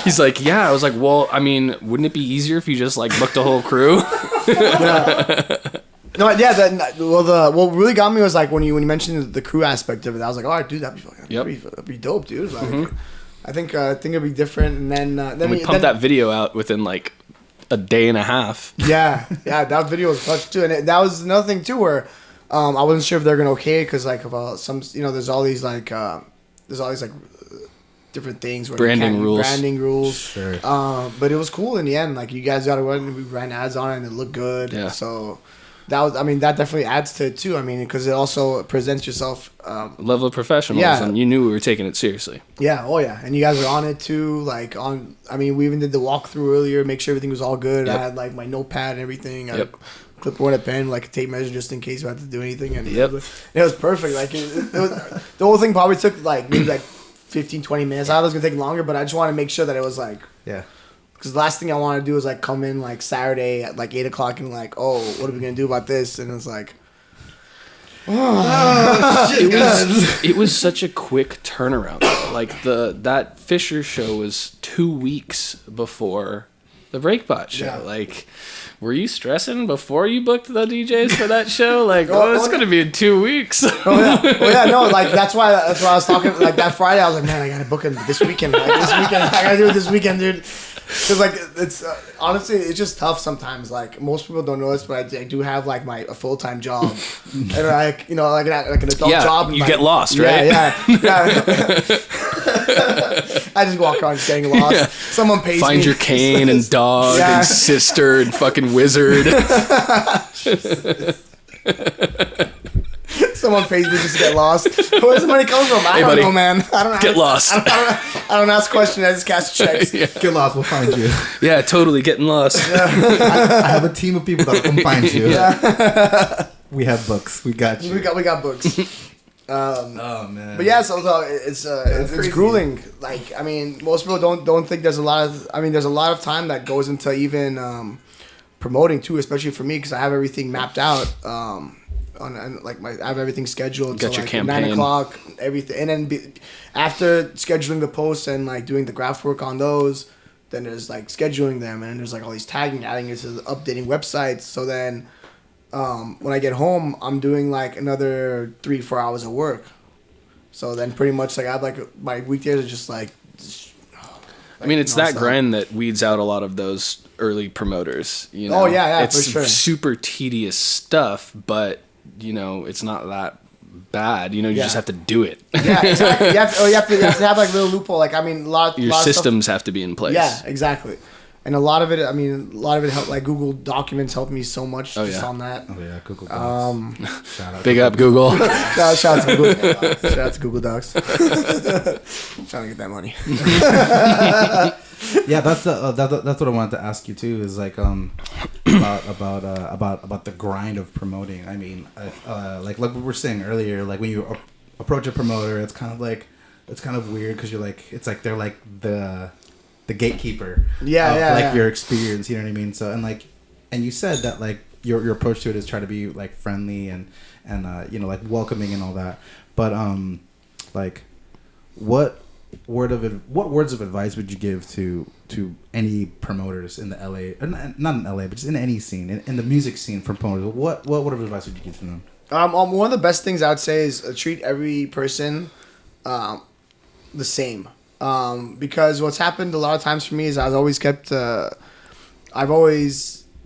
He's like, yeah. I was like, well, I mean, wouldn't it be easier if you just like booked a whole crew? No, yeah. What really got me was like when you mentioned the crew aspect of it. I was like, oh, dude, that'd be dope, dude. Like, I think it'd be different. And then We pumped that video out within like a day and a half. Yeah, that video was clutch too, and that was another thing too where I wasn't sure if they're gonna okay it because like some there's all these different things where Branding rules. Sure. but it was cool in the end. Like you guys got to run, we ran ads on it and it looked good. Yeah. So that definitely adds to it too. I mean, because it also presents yourself. Level of professionals, Yeah. and you knew we were taking it seriously. Yeah. Oh yeah. And you guys were on it too. Like we even did the walkthrough earlier, make sure everything was all good. Yep. I had like my notepad and everything. I Yep. clipboard, a pen, like a tape measure just in case we had to do anything. And Yep. it was perfect. Like it was, the whole thing probably took like maybe like 15, 20 minutes. I thought it was gonna take longer, but I just want to make sure that it was like, Yeah. because the last thing I want to do is like come in like Saturday at like 8:00 and like, oh, what are we gonna do about this? And it's like, It was such a quick turnaround. Like that Fisher show was 2 weeks before the Breakbot show. Yeah. Like, were you stressing before you booked the DJs for that show? Like, it's gonna be in 2 weeks. oh yeah, no, like that's why I was talking like that Friday. I was like, man, I gotta book it this weekend. I gotta do it this weekend, dude. Because like it's honestly, it's just tough sometimes. Like most people don't know this, but I do have like a full-time job, and like like an adult job. And, you like, get lost, right? Yeah. I just walk around just getting lost. Yeah. Someone pays me. Find your cane and dog Yeah. and sister and fucking wizard. Someone pays me just to get lost. Where's the money coming from? I don't know, man. I don't Get lost. I don't ask questions. I just cash checks. Get lost, we'll find you. Yeah, totally getting lost. I have a team of people that'll come find you. Yeah. We have books. We got you. We got books. Oh man. But yeah, so it's grueling. Like, I mean, most people don't think there's a lot of. I mean, there's a lot of time that goes into even promoting too, especially for me because I have everything mapped out. I have everything scheduled. Got so your like campaign. 9:00, everything, and then after scheduling the posts and like doing the graph work on those, then there's like scheduling them, and there's like all these tagging, adding it to the updating websites. So then. When I get home, I'm doing like another 3-4 hours of work. So then pretty much like I have like my weekdays are just like. I mean, it's that nonstop. grind that weeds out a lot of those early promoters. You know? Oh, yeah, it's for sure. super tedious stuff, but you know, it's not that bad. You know, you just have to do it. Yeah, exactly. You have to have like little loophole. Like I mean, Your lot systems have to be in place. Of stuff, yeah, exactly. And a lot of it helped. Like Google Documents helped me so much Oh, just yeah. on that. Oh yeah, Google Docs. Shout out. Big up Google. Shout out to Google. Shout out to Google Docs. I'm trying to get that money. Yeah, that's what I wanted to ask you too. Is like about the grind of promoting. I mean, like we were saying earlier, like when you approach a promoter, it's kind of weird because you're like, it's like they're like the gatekeeper. Yeah, your experience. You know what I mean? So and you said that like your approach to it is try to be like friendly and you know, like welcoming and all that. But like what words of advice would you give to any promoters in the LA, or not in LA, but just in any scene, in the music scene for promoters? What word of advice would you give to them? One of the best things I would say is treat every person the same. Because what's happened a lot of times for me is I've always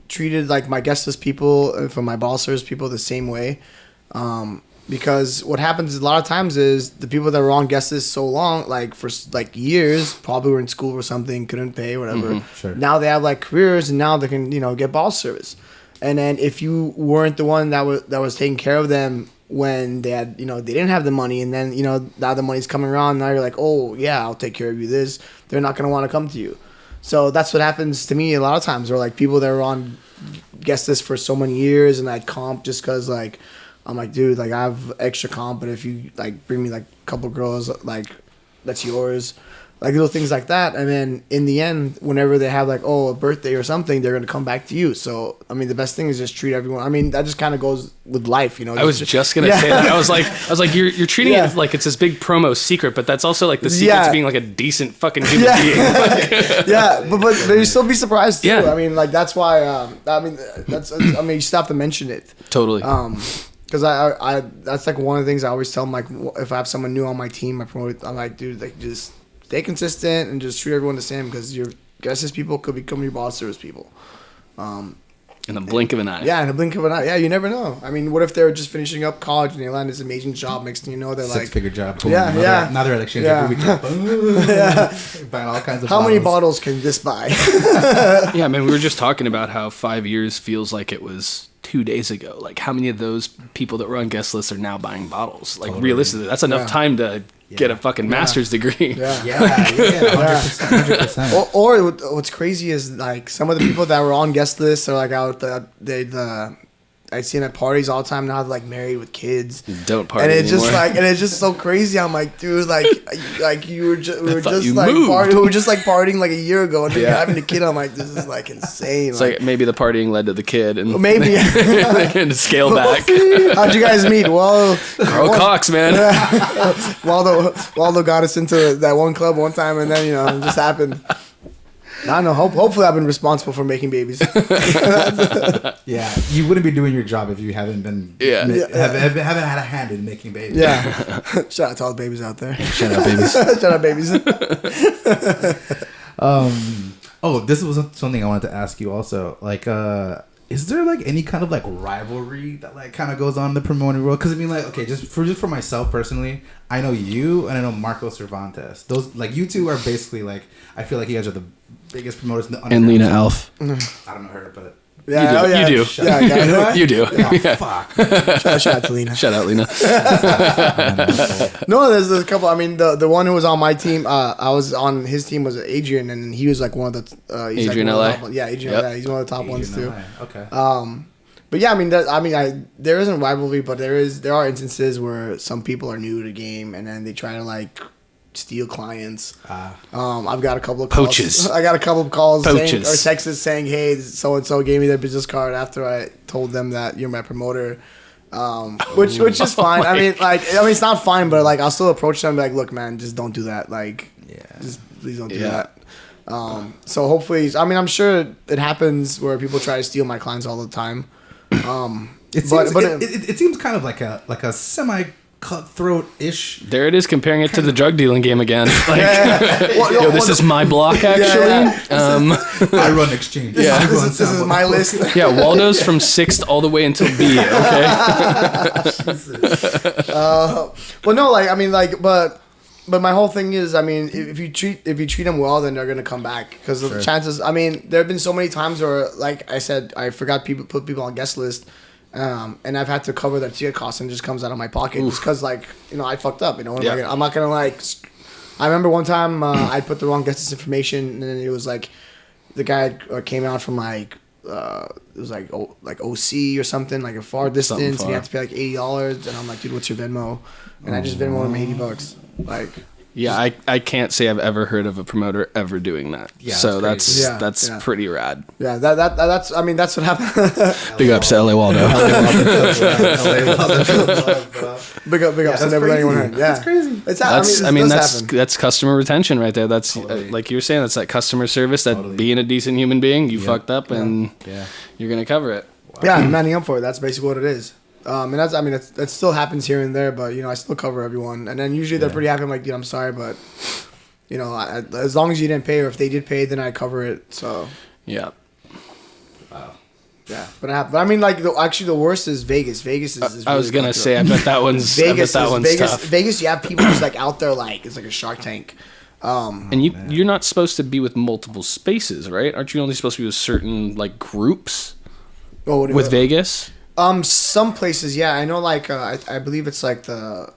treated like my guest list people, for my ball service people, the same way. Because what happens a lot of times is the people that were on guest list so long, like for like years, probably were in school or something, couldn't pay, whatever. Sure. Now they have like careers and now they can, you know, get ball service. And then if you weren't the one that was taking care of them when they had, you know, they didn't have the money, and then, you know, now the money's coming around, now you're like, oh yeah, I'll take care of you this, they're not going to want to come to you. So that's what happens to me a lot of times, or like people that are on guest list for so many years and I'd comp just because like, I'm like, dude, like I have extra comp, but if you like bring me like a couple girls, like that's yours. Like little things like that. And then in the end, whenever they have like, a birthday or something, they're going to come back to you. So, I mean, the best thing is just treat everyone. I mean, that just kind of goes with life, you know. I was just gonna say that. I was like, you're treating it like it's this big promo secret, but that's also like the secret to being like a decent fucking human being. Like, but you still be surprised too. Yeah. I mean, like that's why. You still have to mention it. Totally. Because I that's like one of the things I always tell them. Like if I have someone new on my team, I promote. I'm like, dude, like just stay consistent and just treat everyone the same, because your guest list people could become your boss service people. In the blink of an eye. Yeah, in the blink of an eye. Yeah, you never know. I mean, what if they're just finishing up college and they land this amazing job? Next thing you know, they're like Six-figure job. Yeah. Now they're at exchange Yeah. every week. Buying all kinds of how bottles. many bottles can this buy? Yeah, I mean, we were just talking about how 5 years feels like it was 2 days ago. Like, how many of those people that were on guest lists are now buying bottles? Like, realistically, that's enough time to get a fucking master's degree. Yeah. Yeah, 100%. Or what's crazy is like some of the people that were on guest lists are like out I see them at parties all the time now, like married with kids. Don't party and it's anymore. just it's just so crazy. I'm like, dude, like we were just you like moved. we were just like partying like a year ago, and then you're having a kid. I'm like, this is like insane. It's like maybe the partying led to the kid, and maybe and scale back. How'd you guys meet? Well, Carl Cox, man. Waldo got us into that one club one time, and then it just happened. I don't know. Hopefully, I've been responsible for making babies. Yeah, you wouldn't be doing your job if you haven't been. Haven't had a hand in making babies. Yeah. Shout out to all the babies out there. Shout out, babies. Shout out, babies. This was something I wanted to ask you also. Like, is there like any kind of like rivalry that like kind of goes on in the promoting world? Because I mean, like, okay, just for myself personally, I know you and I know Marco Cervantes. Those, like, you two are basically like, I feel like you guys are the biggest promoters in the And Lena Alf. I don't know her, but Yeah, You do. Yeah, yeah. You do. Yeah. Fuck. Shout out to Lena. Shout out, Lena. No, there's a couple. I mean, the one who was on my team, I was on his team was Adrian, and he was like one of the he's Adrian like one of LA? the top ones. Yeah, Adrian Yep. LA. He's one of the top ones too. Okay. But yeah, I mean, there isn't rivalry, but there are instances where some people are new to the game, and then they try to like steal clients. I've got a couple of calls. Poaches. I got a couple of calls saying, Poaches. or texts saying, "Hey, so and so gave me their business card after I told them that you're my promoter." Which is fine. I mean, it's not fine, but like I'll still approach them and be like, "Look, man, just don't do that. Like, just please don't do Yeah. that." So hopefully, I mean, I'm sure it happens where people try to steal my clients all the time. It seems kind of like a semi cutthroat ish. There it is, comparing it to the drug dealing game again. Like, Well, yo, this is my block, actually. I run exchange. Yeah. This is my list. Yeah, Waldo's from 6th all the way until B, okay? But no, like I mean, like but my whole thing is, I mean, if you treat them well, then they're gonna come back because the chances. I mean, there have been so many times where, like I said, I forgot put people on guest list. And I've had to cover their ticket costs, and it just comes out of my pocket just because, like, you know, I fucked up. You know, I'm not gonna like. I remember one time I put the wrong guest list information, and then it was like the guy came out from like it was like OC or something, like a far distance, and you had to pay like $80, and I'm like, dude, what's your Venmo? And I just Venmoed him $80, like. Yeah, I can't say I've ever heard of a promoter ever doing that. Yeah, so that's that's pretty rad. Yeah, that's I mean that's what happened. Big ups to LA Waldo. Big up, that's so never let anyone hurt. Yeah, That's crazy. It's That's customer retention right there. That's like you were saying, that's that customer service, that being a decent human being, you fucked up and you're going to cover it. Yeah, I'm manning up for it. That's basically what it is. And that still happens here and there, but you know, I still cover everyone. And then usually they're pretty happy. I'm like, dude, I'm sorry, but you know, as long as you didn't pay, or if they did pay, then I cover it. So Yeah. yeah, but I mean, like actually the worst is Vegas. Vegas is I was really going to fucked say, up. I bet that one's Vegas. Vegas. tough. Vegas. You have people just like out there, like it's like a Shark Tank. And you're not supposed to be with multiple spaces, right? Aren't you only supposed to be with certain like groups with Vegas? Some places, yeah. I know, like I believe it's like I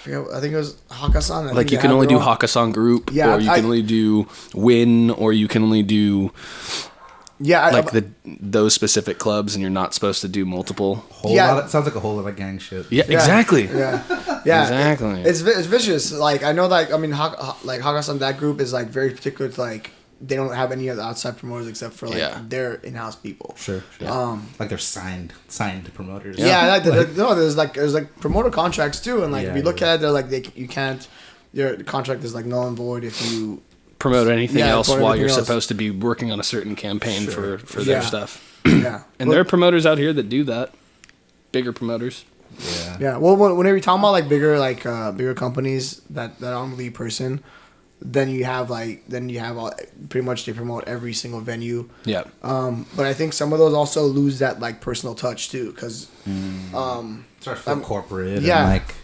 forget. I think it was Hakkasan. Like you can only do Hakkasan group, Yeah, or you can only do Win, or you can only do those specific clubs, and you're not supposed to do multiple. Sounds like a whole lot of gang shit. Yeah, exactly. Yeah, Exactly. It's vicious. Like I know, like I mean, like Hakkasan, that group is like very particular to like they don't have any other outside promoters except for like their in-house people. Sure. Like they're signed promoters. There's like promoter contracts too, and like if you look at it, they're like you can't. Your contract is like null and void if you promote anything else promote while anything you're else. supposed to be working on a certain campaign for their stuff. Yeah, And there are promoters out here that do that. Bigger promoters. Yeah. Well, whenever you're talking about like bigger companies that aren't lead person, then you have pretty much they promote every single venue. Yeah. But I think some of those also lose that like personal touch too, because Starts to feel corporate. yeah. And, like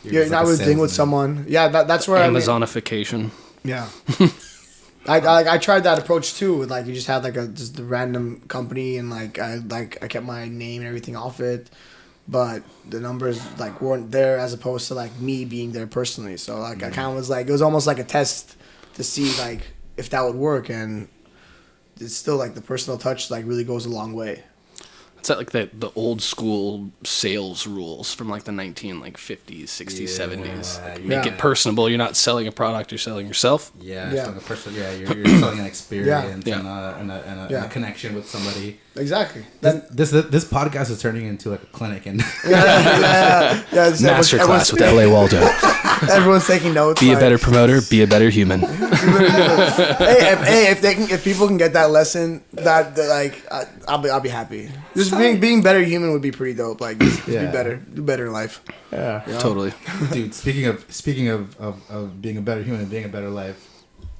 you're not really dealing with someone. Yeah, that's where Amazonification. Yeah. I tried that approach too. With like you just had like just a random company, and I kept my name and everything off it, but the numbers like weren't there as opposed to like me being there personally. So like I kind of was like, it was almost like a test to see like if that would work, and it's still like the personal touch like really goes a long way. It's like the old school sales rules from like the 50s, 60s, 70s. Make it personable. You're not selling a product, you're selling yourself. You're selling an experience and a connection with somebody. Exactly. This podcast is turning into like a clinic and Masterclass with LA Waldo. Everyone's taking notes. Be a better promoter, be a better human. If people can get that lesson, I'll be happy. Just being better human would be pretty dope. Like just be better, do better in life. Yeah, you know? Totally. Dude, speaking of being a better human and being a better life,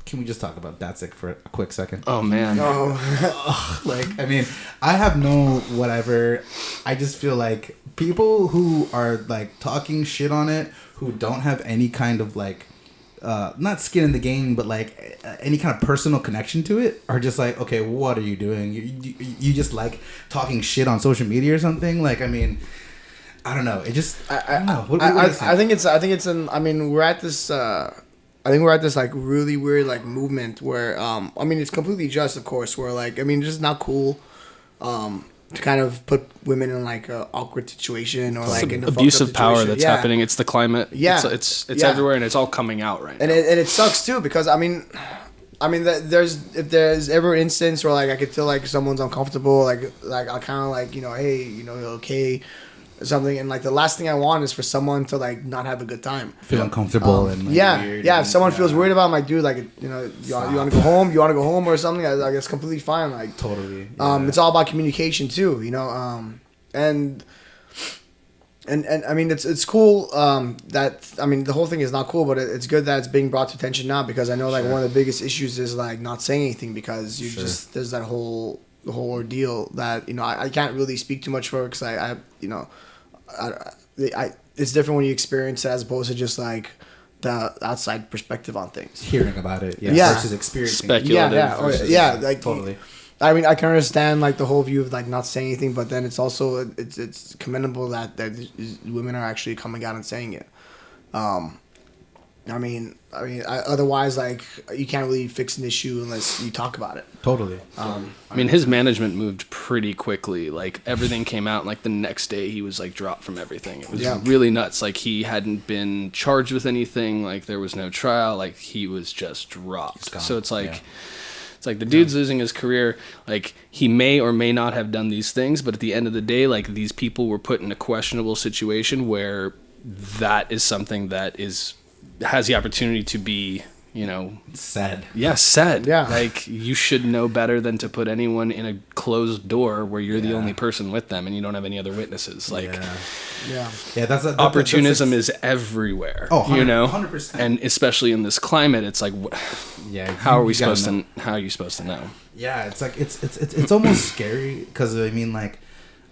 can we just talk about Datsik for a quick second? Oh man. I mean, I have no whatever. I just feel like people who are like talking shit on it, who don't have any kind of like not skin in the game, but like any kind of personal connection to it, are just like, okay, what are you doing? You just like talking shit on social media or something? Like, I mean, I don't know. It just I don't know. What do you think? I mean, we're at this. I think we're at this like really weird like movement where I mean, it's completely just, of course. Where like, I mean, it's just not cool. To kind of put women in like a awkward situation or like an abuse of power that's happening. It's the climate. Yeah, it's everywhere, and it's all coming out right now. And it sucks too, because I mean, if there's ever an instance where like I could feel like someone's uncomfortable, like I kind of like, you know, hey, you know, okay, or something, and like the last thing I want is for someone to like not have a good time, feel uncomfortable and like, weird. If someone feels worried about, I'm like, dude, like, you know, you want to go home or something, like it's completely fine, like totally. It's all about communication too, you know, and I mean, it's cool that, I mean, the whole thing is not cool, but it's good that it's being brought to attention now, because I know like one of the biggest issues is like not saying anything, because you just, there's that the whole ordeal that, you know, I can't really speak too much for it, because I you know, it's different when you experience it as opposed to just like the outside perspective on things, hearing about it, versus experiencing speculative, like totally. I mean, I can understand like the whole view of like not saying anything, but then it's also it's commendable that women are actually coming out and saying it. I mean, otherwise, like, you can't really fix an issue unless you talk about it. Totally. I mean, his management moved pretty quickly. Like, everything came out, and, like, the next day he was, like, dropped from everything. It was really nuts. Like, he hadn't been charged with anything. Like, there was no trial. Like, he was just dropped. So it's like... It's like the dude's losing his career. Like, he may or may not have done these things, but at the end of the day, like, these people were put in a questionable situation where that is something that has the opportunity to be, you know, said. Yeah, said. Yeah. Like, you should know better than to put anyone in a closed door where you're the only person with them and you don't have any other witnesses. Like, that's opportunism is everywhere. Oh, you know, 100%. And especially in this climate, it's like, how are you supposed to know? Yeah, it's like it's almost scary, because I mean, like,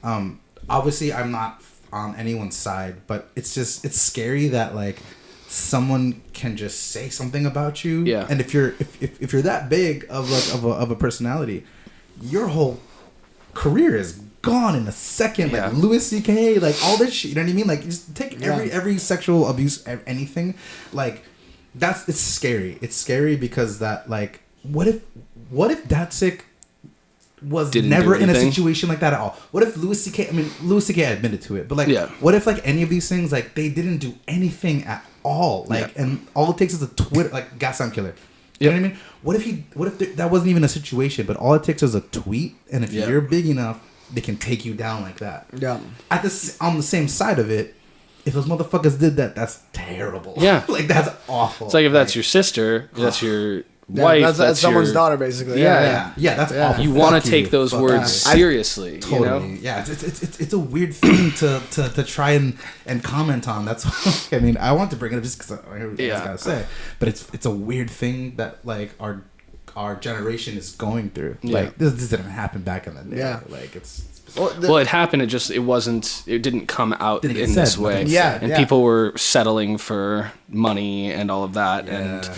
obviously I'm not on anyone's side, but it's scary that like someone can just say something about you. Yeah. And if you're that big of a personality, your whole career is gone in a second. Like Louis C.K., like all this shit. You know what I mean? Like, just take every sexual abuse, anything. Like, it's scary. It's scary because that, like, what if Datsik was never in a situation like that at all? What if Louis C.K. admitted to it, but like, what if like any of these things, like, they didn't do anything at all, like, and all it takes is a Twitter, like, Gaston Killer. You know what I mean? What if that wasn't even a situation, but all it takes is a tweet, and if you're big enough, they can take you down like that. Yeah. On the same side of it, if those motherfuckers did that, that's terrible. Yeah. Like, that's awful. It's like, if that's your sister, that's your wife, that's someone's daughter, basically. Yeah, that's awful. You want to take those words seriously. Totally. You know? Yeah, it's a weird thing to try and comment on. That's I mean, I want to bring it up just because I heard what I gotta say, but it's a weird thing that, like, our generation is going through. Like, this didn't happen back in the day. Yeah. Like, well, it happened. It didn't come out in this way. Yeah. And people were settling for money and all of that. And,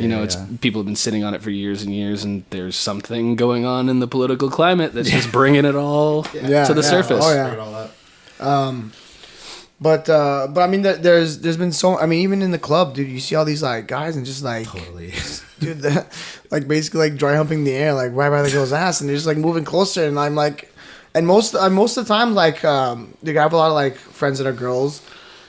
you know, people have been sitting on it for years and years. And there's something going on in the political climate that's just bringing it all to the surface. Oh, yeah. But I mean, there's been I mean, even in the club, dude, you see all these, like, guys and just, like, dude, like, basically, like, dry humping the air, like, right by the girl's ass. And they're just, like, moving closer. And I'm like... And most of the time, like, I have a lot of, like, friends that are girls,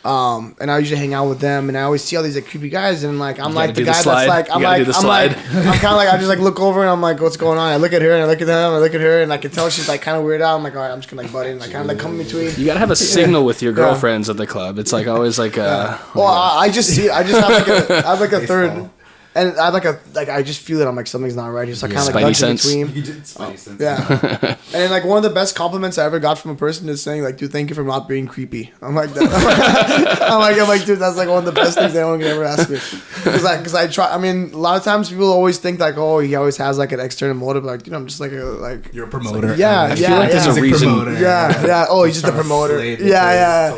and I usually hang out with them, and I always see all these, like, creepy guys, and, like, I'm like the guy that's like, I'm kind of like, I just, like, look over and I'm like, what's going on? I look at her and I look at them, I look at her, and I can tell she's, like, kind of weirded out. I'm like, all right, I'm just gonna, like, butt in, like, kind of, like, come in between. You gotta have a signal with your girlfriends at the club. It's like always like well, I just have like a third. And I I just feel it. I'm like, something's not right. Just like kind of like Spidey sense. between. You did Spidey sense. Yeah. And like one of the best compliments I ever got from a person is saying like, dude, thank you for not being creepy. I'm like that. I'm like, dude, that's like one of the best things anyone can ever ask me. Because I try. I mean, a lot of times people always think like, oh, he always has like an external motive. Like, dude, I'm just like You're a promoter. Like, yeah, I feel like there's a reason. Yeah. Oh, he's just a promoter. Yeah.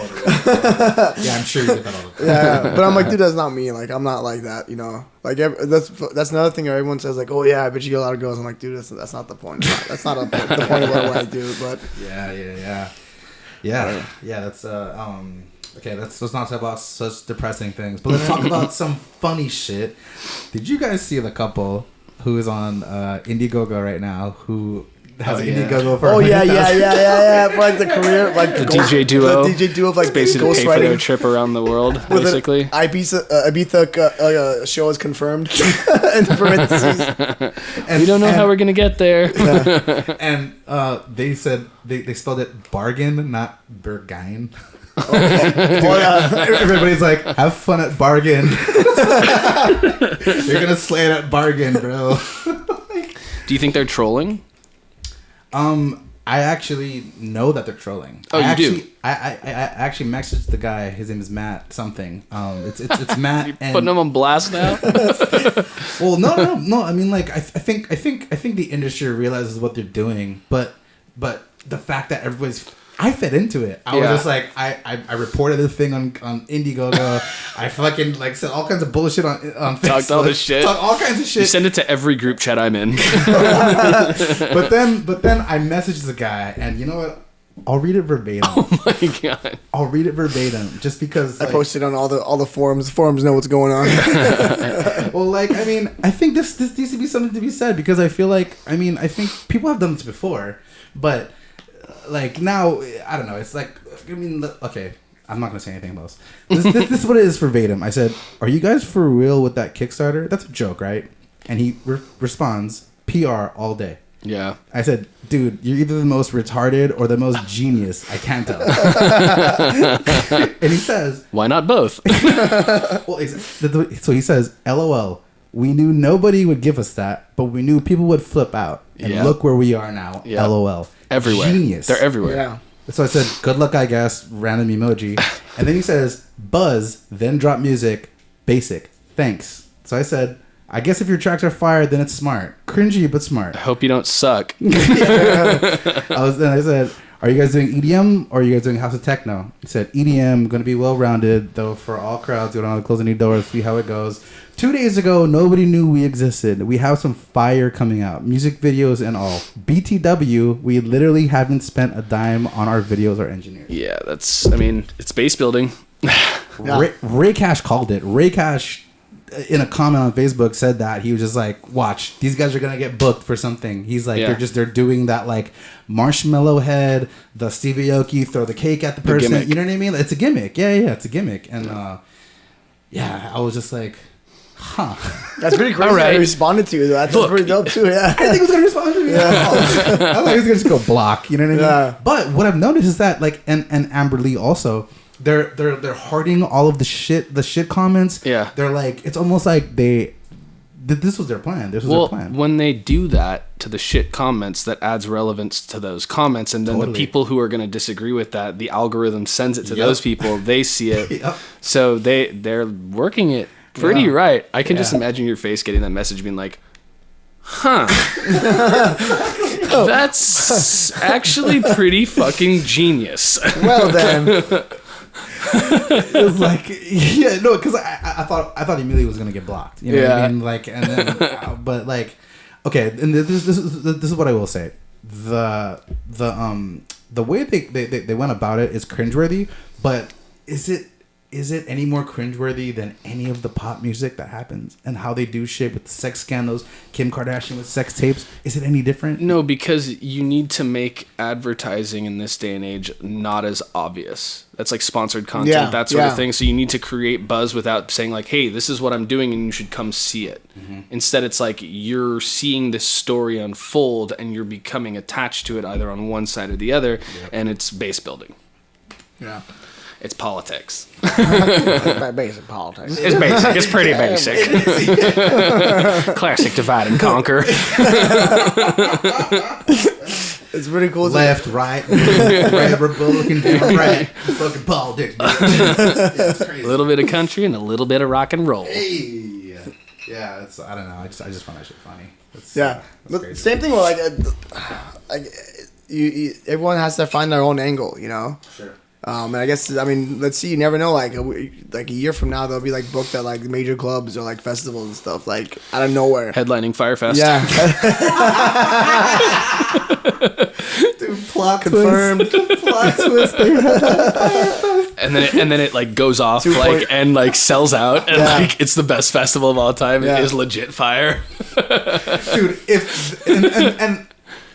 Yeah, I'm sure you get that all the time. Yeah, but I'm like, dude, that's not me. Like, I'm not like that, you know. Like, that's another thing everyone says. Like, oh yeah, I bet you get a lot of girls. I'm like, dude, that's not the point. That's not the point of what I do. But Yeah. That's okay. Let's not talk about such depressing things, but let's talk about some funny shit. Did you guys see the couple who is on Indiegogo right now? Who has Indiegogo for? Oh yeah. For like the career, like The DJ duo. The DJ duo of like It's basically pay for their ghostwriting. trip around the world, With basically. an Ibiza show is confirmed. In parentheses. And we don't know how we're gonna get there. And they said they spelled it bargain, not Berghain. Everybody's like, have fun at Bargain. You're gonna slay it at Bargain, bro. Do you think they're trolling? I actually know that they're trolling. Oh, you do? I actually messaged the guy. His name is Matt something. It's Matt. And, Putting them on blast now? well, no. I mean, like, I think the industry realizes what they're doing, but the fact that I fed into it. I was just like, I reported the thing on Indiegogo. I fucking like said all kinds of bullshit on Facebook. Talked all this shit. Talked all kinds of shit. You send it to every group chat I'm in. but then I messaged the guy, and you know what? I'll read it verbatim. Oh my god! I'll read it verbatim, just because I posted on all the forums. The forums know what's going on. Well, like, I mean, I think this needs to be something to be said, because I feel like, I think people have done this before, but like now, I don't know. It's like, I mean, okay, I'm not gonna say anything about this. This is what it is verbatim. I said, "Are you guys for real with that Kickstarter? That's a joke, right?" And he responds, "PR all day." Yeah. I said, "Dude, you're either the most retarded or the most genius. I can't tell." And he says, "Why not both?" Well, so he says, "LOL. We knew nobody would give us that, but we knew people would flip out. And look where we are now. Yeah. LOL. Everywhere. Genius. They're everywhere. Yeah. So I said, "Good luck, I guess." Random emoji. And then he says, "Buzz, then drop music. Basic. Thanks." So I said, "I guess if your tracks are fired, then it's smart. Cringy, but smart." I hope you don't suck. I said, "Are you guys doing EDM or are you guys doing house of techno?" He said, "EDM, going to be well-rounded, though for all crowds. You don't have to close any doors, see how it goes. 2 days ago, nobody knew we existed. We have some fire coming out, music videos and all. BTW, we literally haven't spent a dime on our videos or engineers." Yeah, it's base building. Ray Cash called it. Ray Cash, in a comment on Facebook, said that he was just like, "Watch, these guys are gonna get booked for something." He's like, they're doing that like marshmallow head, the Stevie Aoki, throw the cake at the person. gimmick. You know what I mean? It's a gimmick. Yeah, it's a gimmick. And I was just like, huh. That's pretty crazy. All right. I responded to you. That's Look, pretty dope too. Yeah. I think he was gonna respond to me. Yeah. I thought he was gonna just go block. You know what I mean? Yeah. But what I've noticed is that like, and Amber Lee also, they're hearting all of the shit comments. Yeah. They're like, it's almost like this was their plan. This was their plan. When they do that to the shit comments, that adds relevance to those comments, and then the people who are going to disagree with that, the algorithm sends it to those people. They see it, Yep. so they're working it pretty right. I can just imagine your face getting that message, being like, "Huh, that's actually pretty fucking genius." Well then. It was like, yeah, no, because I thought Emilio was gonna get blocked. You know what I mean? Like, and then, but like, okay, and this is what I will say. The way they went about it is cringeworthy, but is it any more cringeworthy than any of the pop music that happens and how they do shit with sex scandals, Kim Kardashian with sex tapes? Is it any different? No, because you need to make advertising in this day and age not as obvious. That's like sponsored content, that sort of thing. So you need to create buzz without saying like, "Hey, this is what I'm doing and you should come see it." Mm-hmm. Instead, it's like you're seeing this story unfold and you're becoming attached to it either on one side or the other, and it's base building. Yeah. It's politics. Basic politics. It's basic. It's pretty basic. Classic divide and conquer. It's pretty cool. Left, right, Republican, Democrat, fucking politics. Yeah, it's A crazy. little bit of country and a little bit of rock and roll. Hey. Yeah, it's I don't know. I just find that shit funny. Yeah, but crazy. same thing with you everyone has to find their own angle, you know. Sure. And I guess let's see. You never know. Like a year from now, they'll be like booked at like major clubs or like festivals and stuff like out of nowhere. Headlining Firefest. Yeah, Dude, plot confirmed. plot twist. And then it like goes off 2 like point- and like sells out and Yeah. like it's the best festival of all time. Yeah. It is legit fire. Dude, if and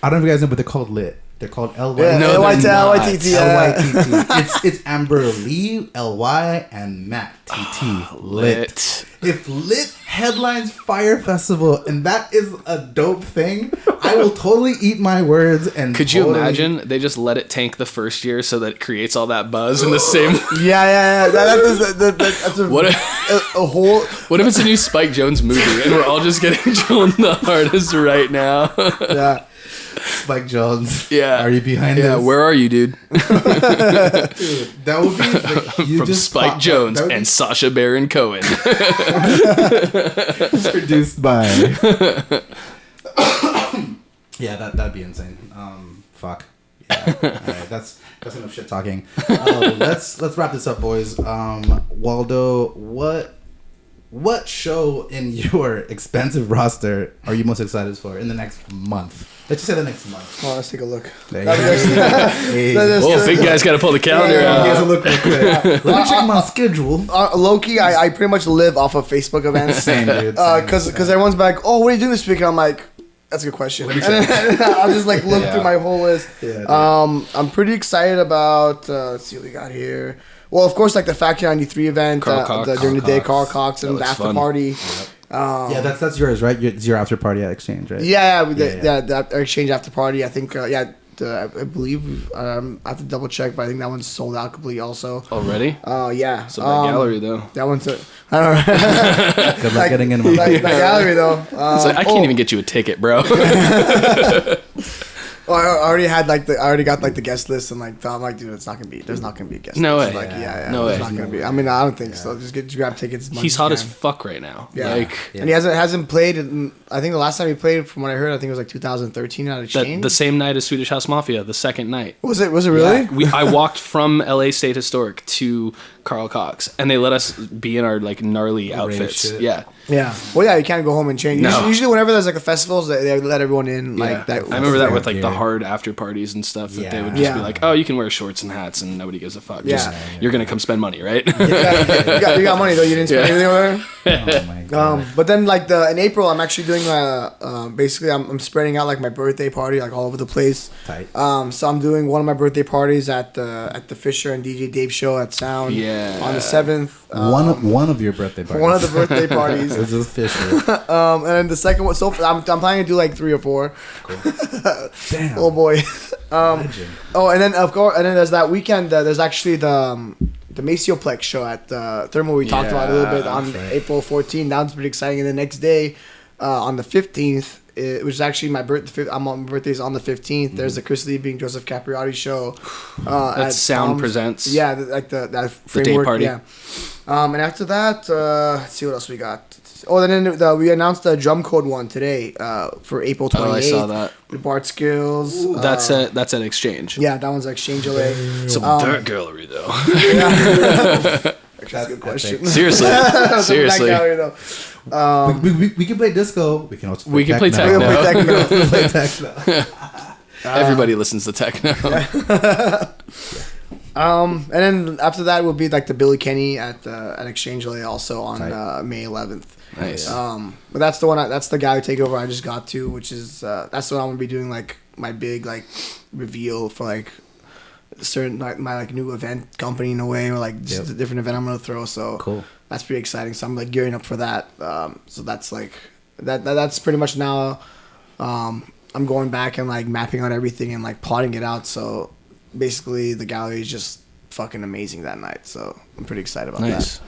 I don't know if you guys know, but they're called Lit. They're called LY. Yeah, No, they're LYTT, yeah. LYTT. It's Amber Lee, LY, and Matt TT. Lit. If Lit headlines Fire Festival and that is a dope thing, I will totally eat my words and. Could you totally- imagine they just let it tank the first year so that it creates all that buzz in the same? Yeah. That's What if, a whole. what if it's a new Spike Jones movie and we're all just getting drilled the hardest right now? Yeah. Spike Jones? Yeah. Are you behind Yeah, this? where are you, dude? Dude, that would be like, you From just Spike pop- Jones that would and Sacha Baron Cohen. be produced by. Yeah, that'd be insane. Fuck. Yeah. All right, that's enough shit talking. Let's wrap this up, boys. Waldo, what show in your expensive roster are you most excited for in the next month? Let's just say the next month. Oh, let's take a look. There you go. Hey. Whoa, big guy's got to pull the calendar Yeah, here's a out. look real quick. Let me check my schedule. Low-key, I pretty much live off of Facebook events. Same, dude. Because everyone's like, oh, what are you doing this week? And I'm like, that's a good question. Let me And then I'll just like look Yeah. through my whole list. Yeah, dude. I'm pretty excited about. Let's see what we got here. Well, of course, like the Factory 93 event Carl Cox. during the day, Carl Cox. Cox, and the looks after fun. party. Yeah, that's yours, right? It's your after party at Exchange, right? Yeah, Yeah. the exchange after party. I think, I believe I have to double check, but I think that one's sold out completely. Also, Already? yeah. So that gallery, though. That one's I don't know. Good luck getting in my That gallery though. It's like, I can't even get you a ticket, bro. Oh, I already had I already got like the guest list and like I'm like, dude, there's not gonna be a guest No list. way. Like, yeah, No there's way. not gonna be. I mean, I don't think so. Just grab tickets. As much He's as hot you as can. fuck right now. Yeah. Like, And he hasn't played. I think the last time he played, from what I heard, I think it was like 2013 at Exchange. the same night as Swedish House Mafia, the second night. Was it really? I walked from LA State Historic to Carl Cox, and they let us be in our like gnarly outfits. shit. Yeah, Yeah. Well, yeah, you can't go home and change. No. Usually, whenever there's like the festivals, they let everyone in. Like that. I remember that with like the Yeah. hard after parties and stuff. That they would just Yeah. be like, "Oh, you can wear shorts and hats, and nobody gives a fuck. Just, Yeah. you're gonna come spend money, right?" you got money though. You didn't spend anything over there. Oh my god. But then like in April, I'm actually doing basically I'm spreading out like my birthday party like all over the place. Tight. So I'm doing one of my birthday parties at the Fisher and DJ Dave show at Sound. Yeah. On the 7th. One of your birthday parties. One of the birthday parties. This is official. And then the second one. So I'm planning to do like 3 or 4. Damn. Oh boy. Legend. Oh, and then of course, and then there's that weekend. There's actually the Macioplex show at Thermal. We talked about it a little bit on that's right. April 14th. That was pretty exciting. And the next day, on the 15th, which is actually my birthday. My birthday's on the 15th. There's the Chris Lee being Joseph Capriati show. That's Sound Presents. Yeah, that day framework. party. Yeah. And after that, let's see what else we got. Oh, then we announced the Drum Code one today for April 28th. Oh, I saw that. With Bart Skills. That's an exchange. Yeah, that one's Exchange LA. Some dirt gallery though. That's a good question. Seriously, seriously. That gallery, though. We can play disco. We can also play We can play techno. techno. We'll play techno. We can play techno. Everybody listens to techno. And then after that will be like the Billy Kenny at Exchange LA also on May 11th. Nice. But that's the one. That's the gallery takeover I just got to, which is that's the one I'm gonna be doing like my big like reveal for like certain like my like new event company in a way, or like just a different event I'm gonna throw. So Cool. That's pretty exciting. So I'm like gearing up for that. So that's like that's pretty much now. I'm going back and like mapping out everything and like plotting it out. So basically, the gallery is just fucking amazing that night. So I'm pretty excited about that.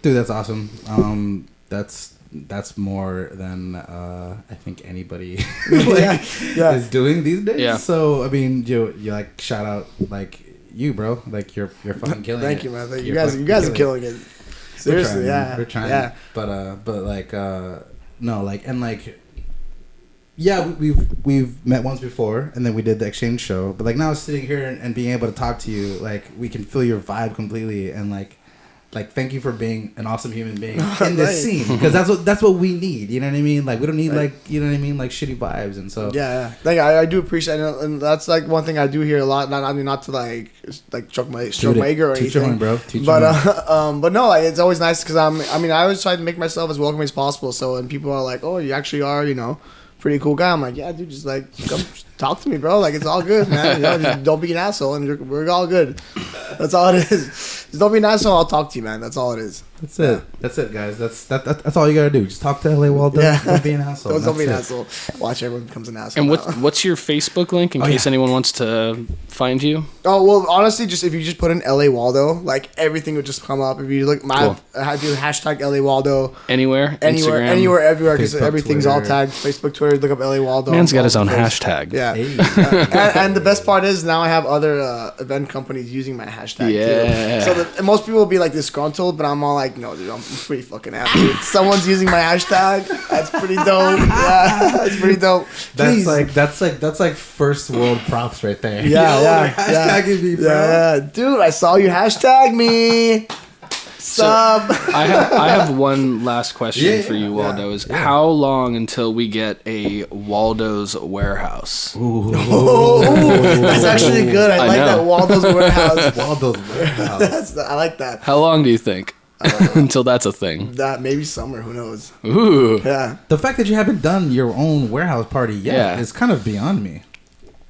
Dude, that's awesome. That's more than I think anybody is doing these days. Yeah. So I mean, you like shout out like you, bro. Like you're fucking killing it. Thank you, man. You guys are killing it. Seriously, we're trying. Yeah. But like no, like and like yeah, we've met once before, and then we did the exchange show. But like now, sitting here and being able to talk to you, like we can feel your vibe completely, and like thank you for being an awesome human being in this scene, because that's what we need. You know what I mean? Like we don't need like, you know what I mean, like shitty vibes. And so I do appreciate it, and that's like one thing I do hear a lot. Not to like stroke my ego or anything, on, bro. But no, like, it's always nice because I always try to make myself as welcoming as possible. So when people are like, oh, you actually are, pretty cool guy, I'm like, yeah, dude, just like come talk to me, bro. Like it's all good, man. Just don't be an asshole, and we're all good. That's all it is. Just don't be an asshole. I'll talk to you, man. That's all it is. That's it. That's it, guys. That's all you gotta do. Just talk to LA Waldo. Don't be an asshole. Don't be an asshole. Watch everyone becomes an asshole. And what's your Facebook link in case anyone wants to find you? Oh well, honestly, just if you just put in LA Waldo, like everything would just come up. If you look, I do hashtag LA Waldo anywhere, everywhere, because everything's Twitter. all tagged. Facebook, Twitter, look up LA Waldo. Man's got his own hashtag. Yeah. Hey. And the best part is now I have other event companies using my hashtag Yeah. too. So most people will be like disgruntled, but I'm all like, no, dude, I'm pretty fucking happy. Someone's using my hashtag. That's pretty dope. Yeah, that's pretty dope. That's like first world props right there. Yeah. Hashtagging me, bro. Yeah, dude, I saw you hashtag me. Sub. I have one last question for you, Waldo. How long until we get a Waldo's Warehouse? Ooh. That's actually good. I like know. that Waldo's Warehouse. Waldo's Warehouse. I like that. How long do you think until that's a thing? That maybe summer. Who knows? Ooh. Yeah. The fact that you haven't done your own warehouse party yet is kind of beyond me.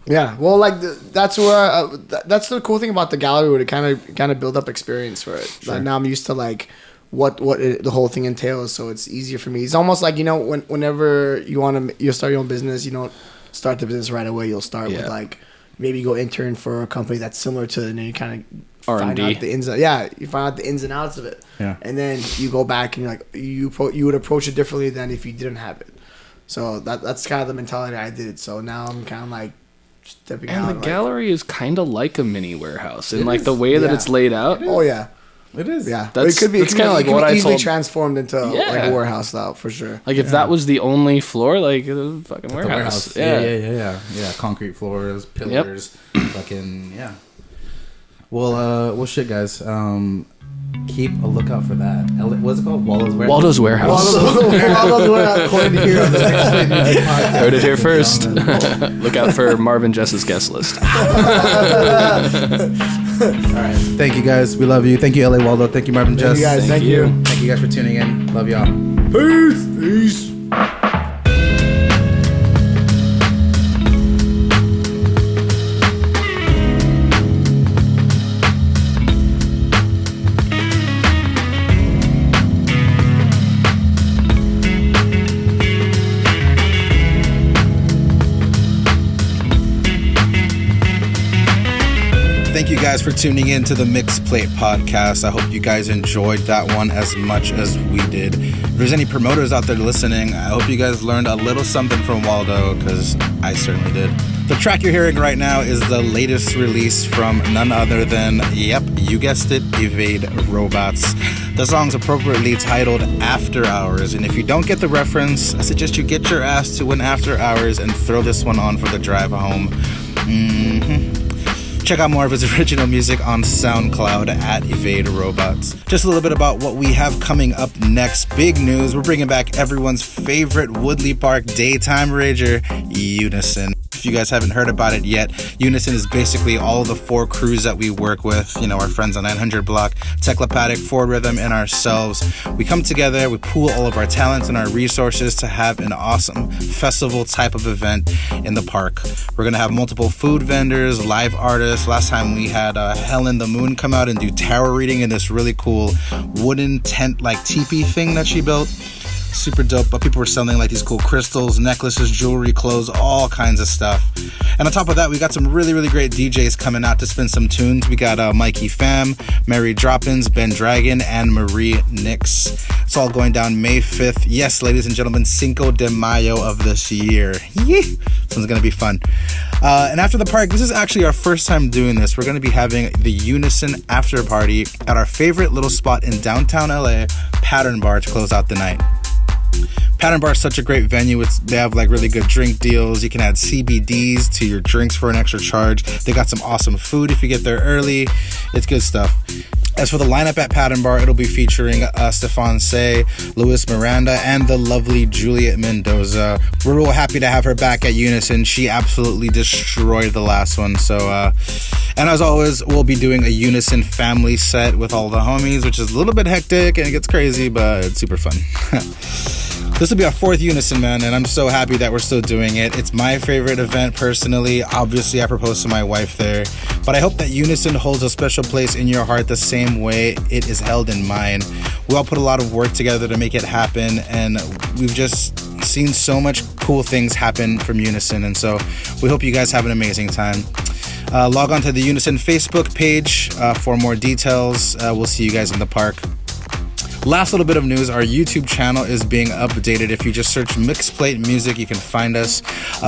Yeah, well, like that's where that's the cool thing about the gallery, would it kind of build up experience for it. Sure. Like, now I'm used to like what the whole thing entails, so it's easier for me. It's almost like whenever you start your own business, you don't start the business right away. You'll start with like maybe go intern for a company that's similar to it, and then you kind of find out the ins. You find out the ins and outs of it. Yeah, and then you go back and you're like you would approach it differently than if you didn't have it. So that's kind of the mentality I did. So now I'm kind of like. And the gallery is kind of like a mini warehouse in like the way that it's laid out. Oh yeah, it is. Yeah, it could be kind of like what I easily told. Transformed into like a warehouse style for sure. Like if that was the only floor, like it was a fucking warehouse. Yeah. Concrete floors, pillars, fucking yeah. Well, shit, guys. Keep a lookout for that. What's it called? Waldo's Warehouse. Waldo's Warehouse. Waldo's Warehouse. According to here on the Next Play Music Podcast. Heard it here first. Look out for Marvin Jess's guest list. All right. Thank you, guys. We love you. Thank you, LA Waldo. Thank you, Marvin Jess. Thank you. Thank you guys for tuning in. Love y'all. Peace. Thank you guys for tuning in to the Mixed Plate Podcast. I hope you guys enjoyed that one as much as we did. If there's any promoters out there listening, I hope you guys learned a little something from Waldo, because I certainly did. The track you're hearing right now is the latest release from none other than, yep, you guessed it, Evade Robots. The song's appropriately titled After Hours, and if you don't get the reference, I suggest you get your ass to an After Hours and throw this one on for the drive home. Check out more of his original music on SoundCloud at Evade Robots. Just a little bit about what we have coming up next. Big news, we're bringing back everyone's favorite Woodley Park daytime rager, Unison. If you guys haven't heard about it yet, Unison is basically all the 4 crews that we work with, our friends on 900 Block, Techlopathic, Ford Rhythm, and ourselves. We come together, we pool all of our talents and our resources to have an awesome festival type of event in the park. We're going to have multiple food vendors, live artists. Last time we had Helen the Moon come out and do tarot reading in this really cool wooden tent like teepee thing that she built. super dope. But people were selling like these cool crystals, necklaces, jewelry, clothes, all kinds of stuff. And on top of that, we got some really, really great DJs coming out to spin some tunes. We got Mikey Fam, Mary Droppins, Ben Dragon, and Marie Nix. It's all going down May 5th. Yes, ladies and gentlemen, Cinco de Mayo of this year. This one's going to be fun. And after the park, this is actually our first time doing this. We're going to be having the Unison after party at our favorite little spot in downtown LA, Pattern Bar, to close out the night. Pattern Bar is such a great venue. They have like really good drink deals. You can add CBDs to your drinks for an extra charge. They got some awesome food if you get there early. It's good stuff. As for the lineup at Pattern Bar, it'll be featuring Stefan Say, Luis Miranda, and the lovely Juliet Mendoza. We're real happy to have her back at Unison. She absolutely destroyed the last one. So, and as always, we'll be doing a Unison family set with all the homies, which is a little bit hectic and it gets crazy, but it's super fun. This will be our 4th Unison, man, and I'm so happy that we're still doing it. It's my favorite event personally. Obviously, I proposed to my wife there, but I hope that Unison holds a special place in your heart the same way it is held in mine. We all put a lot of work together to make it happen, and we've just seen so much cool things happen from Unison, and so we hope you guys have an amazing time. Log on to the Unison Facebook page for more details. We'll see you guys in the park. Last little bit of news, our YouTube channel is being updated. If you just search Mixplate Music, you can find us.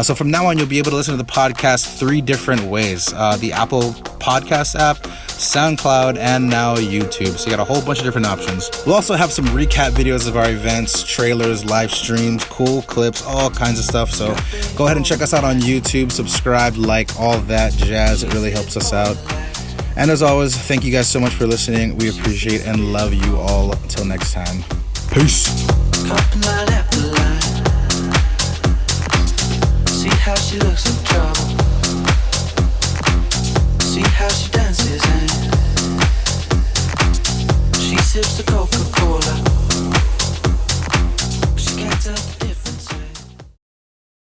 So from now on, you'll be able to listen to the podcast 3 different ways. The Apple Podcast app, SoundCloud, and now YouTube. So you got a whole bunch of different options. We'll also have some recap videos of our events, trailers, live streams, cool clips, all kinds of stuff. So go ahead and check us out on YouTube, subscribe, like, all that jazz. It really helps us out. And as always, thank you guys so much for listening. We appreciate and love you all. Until next time. Peace.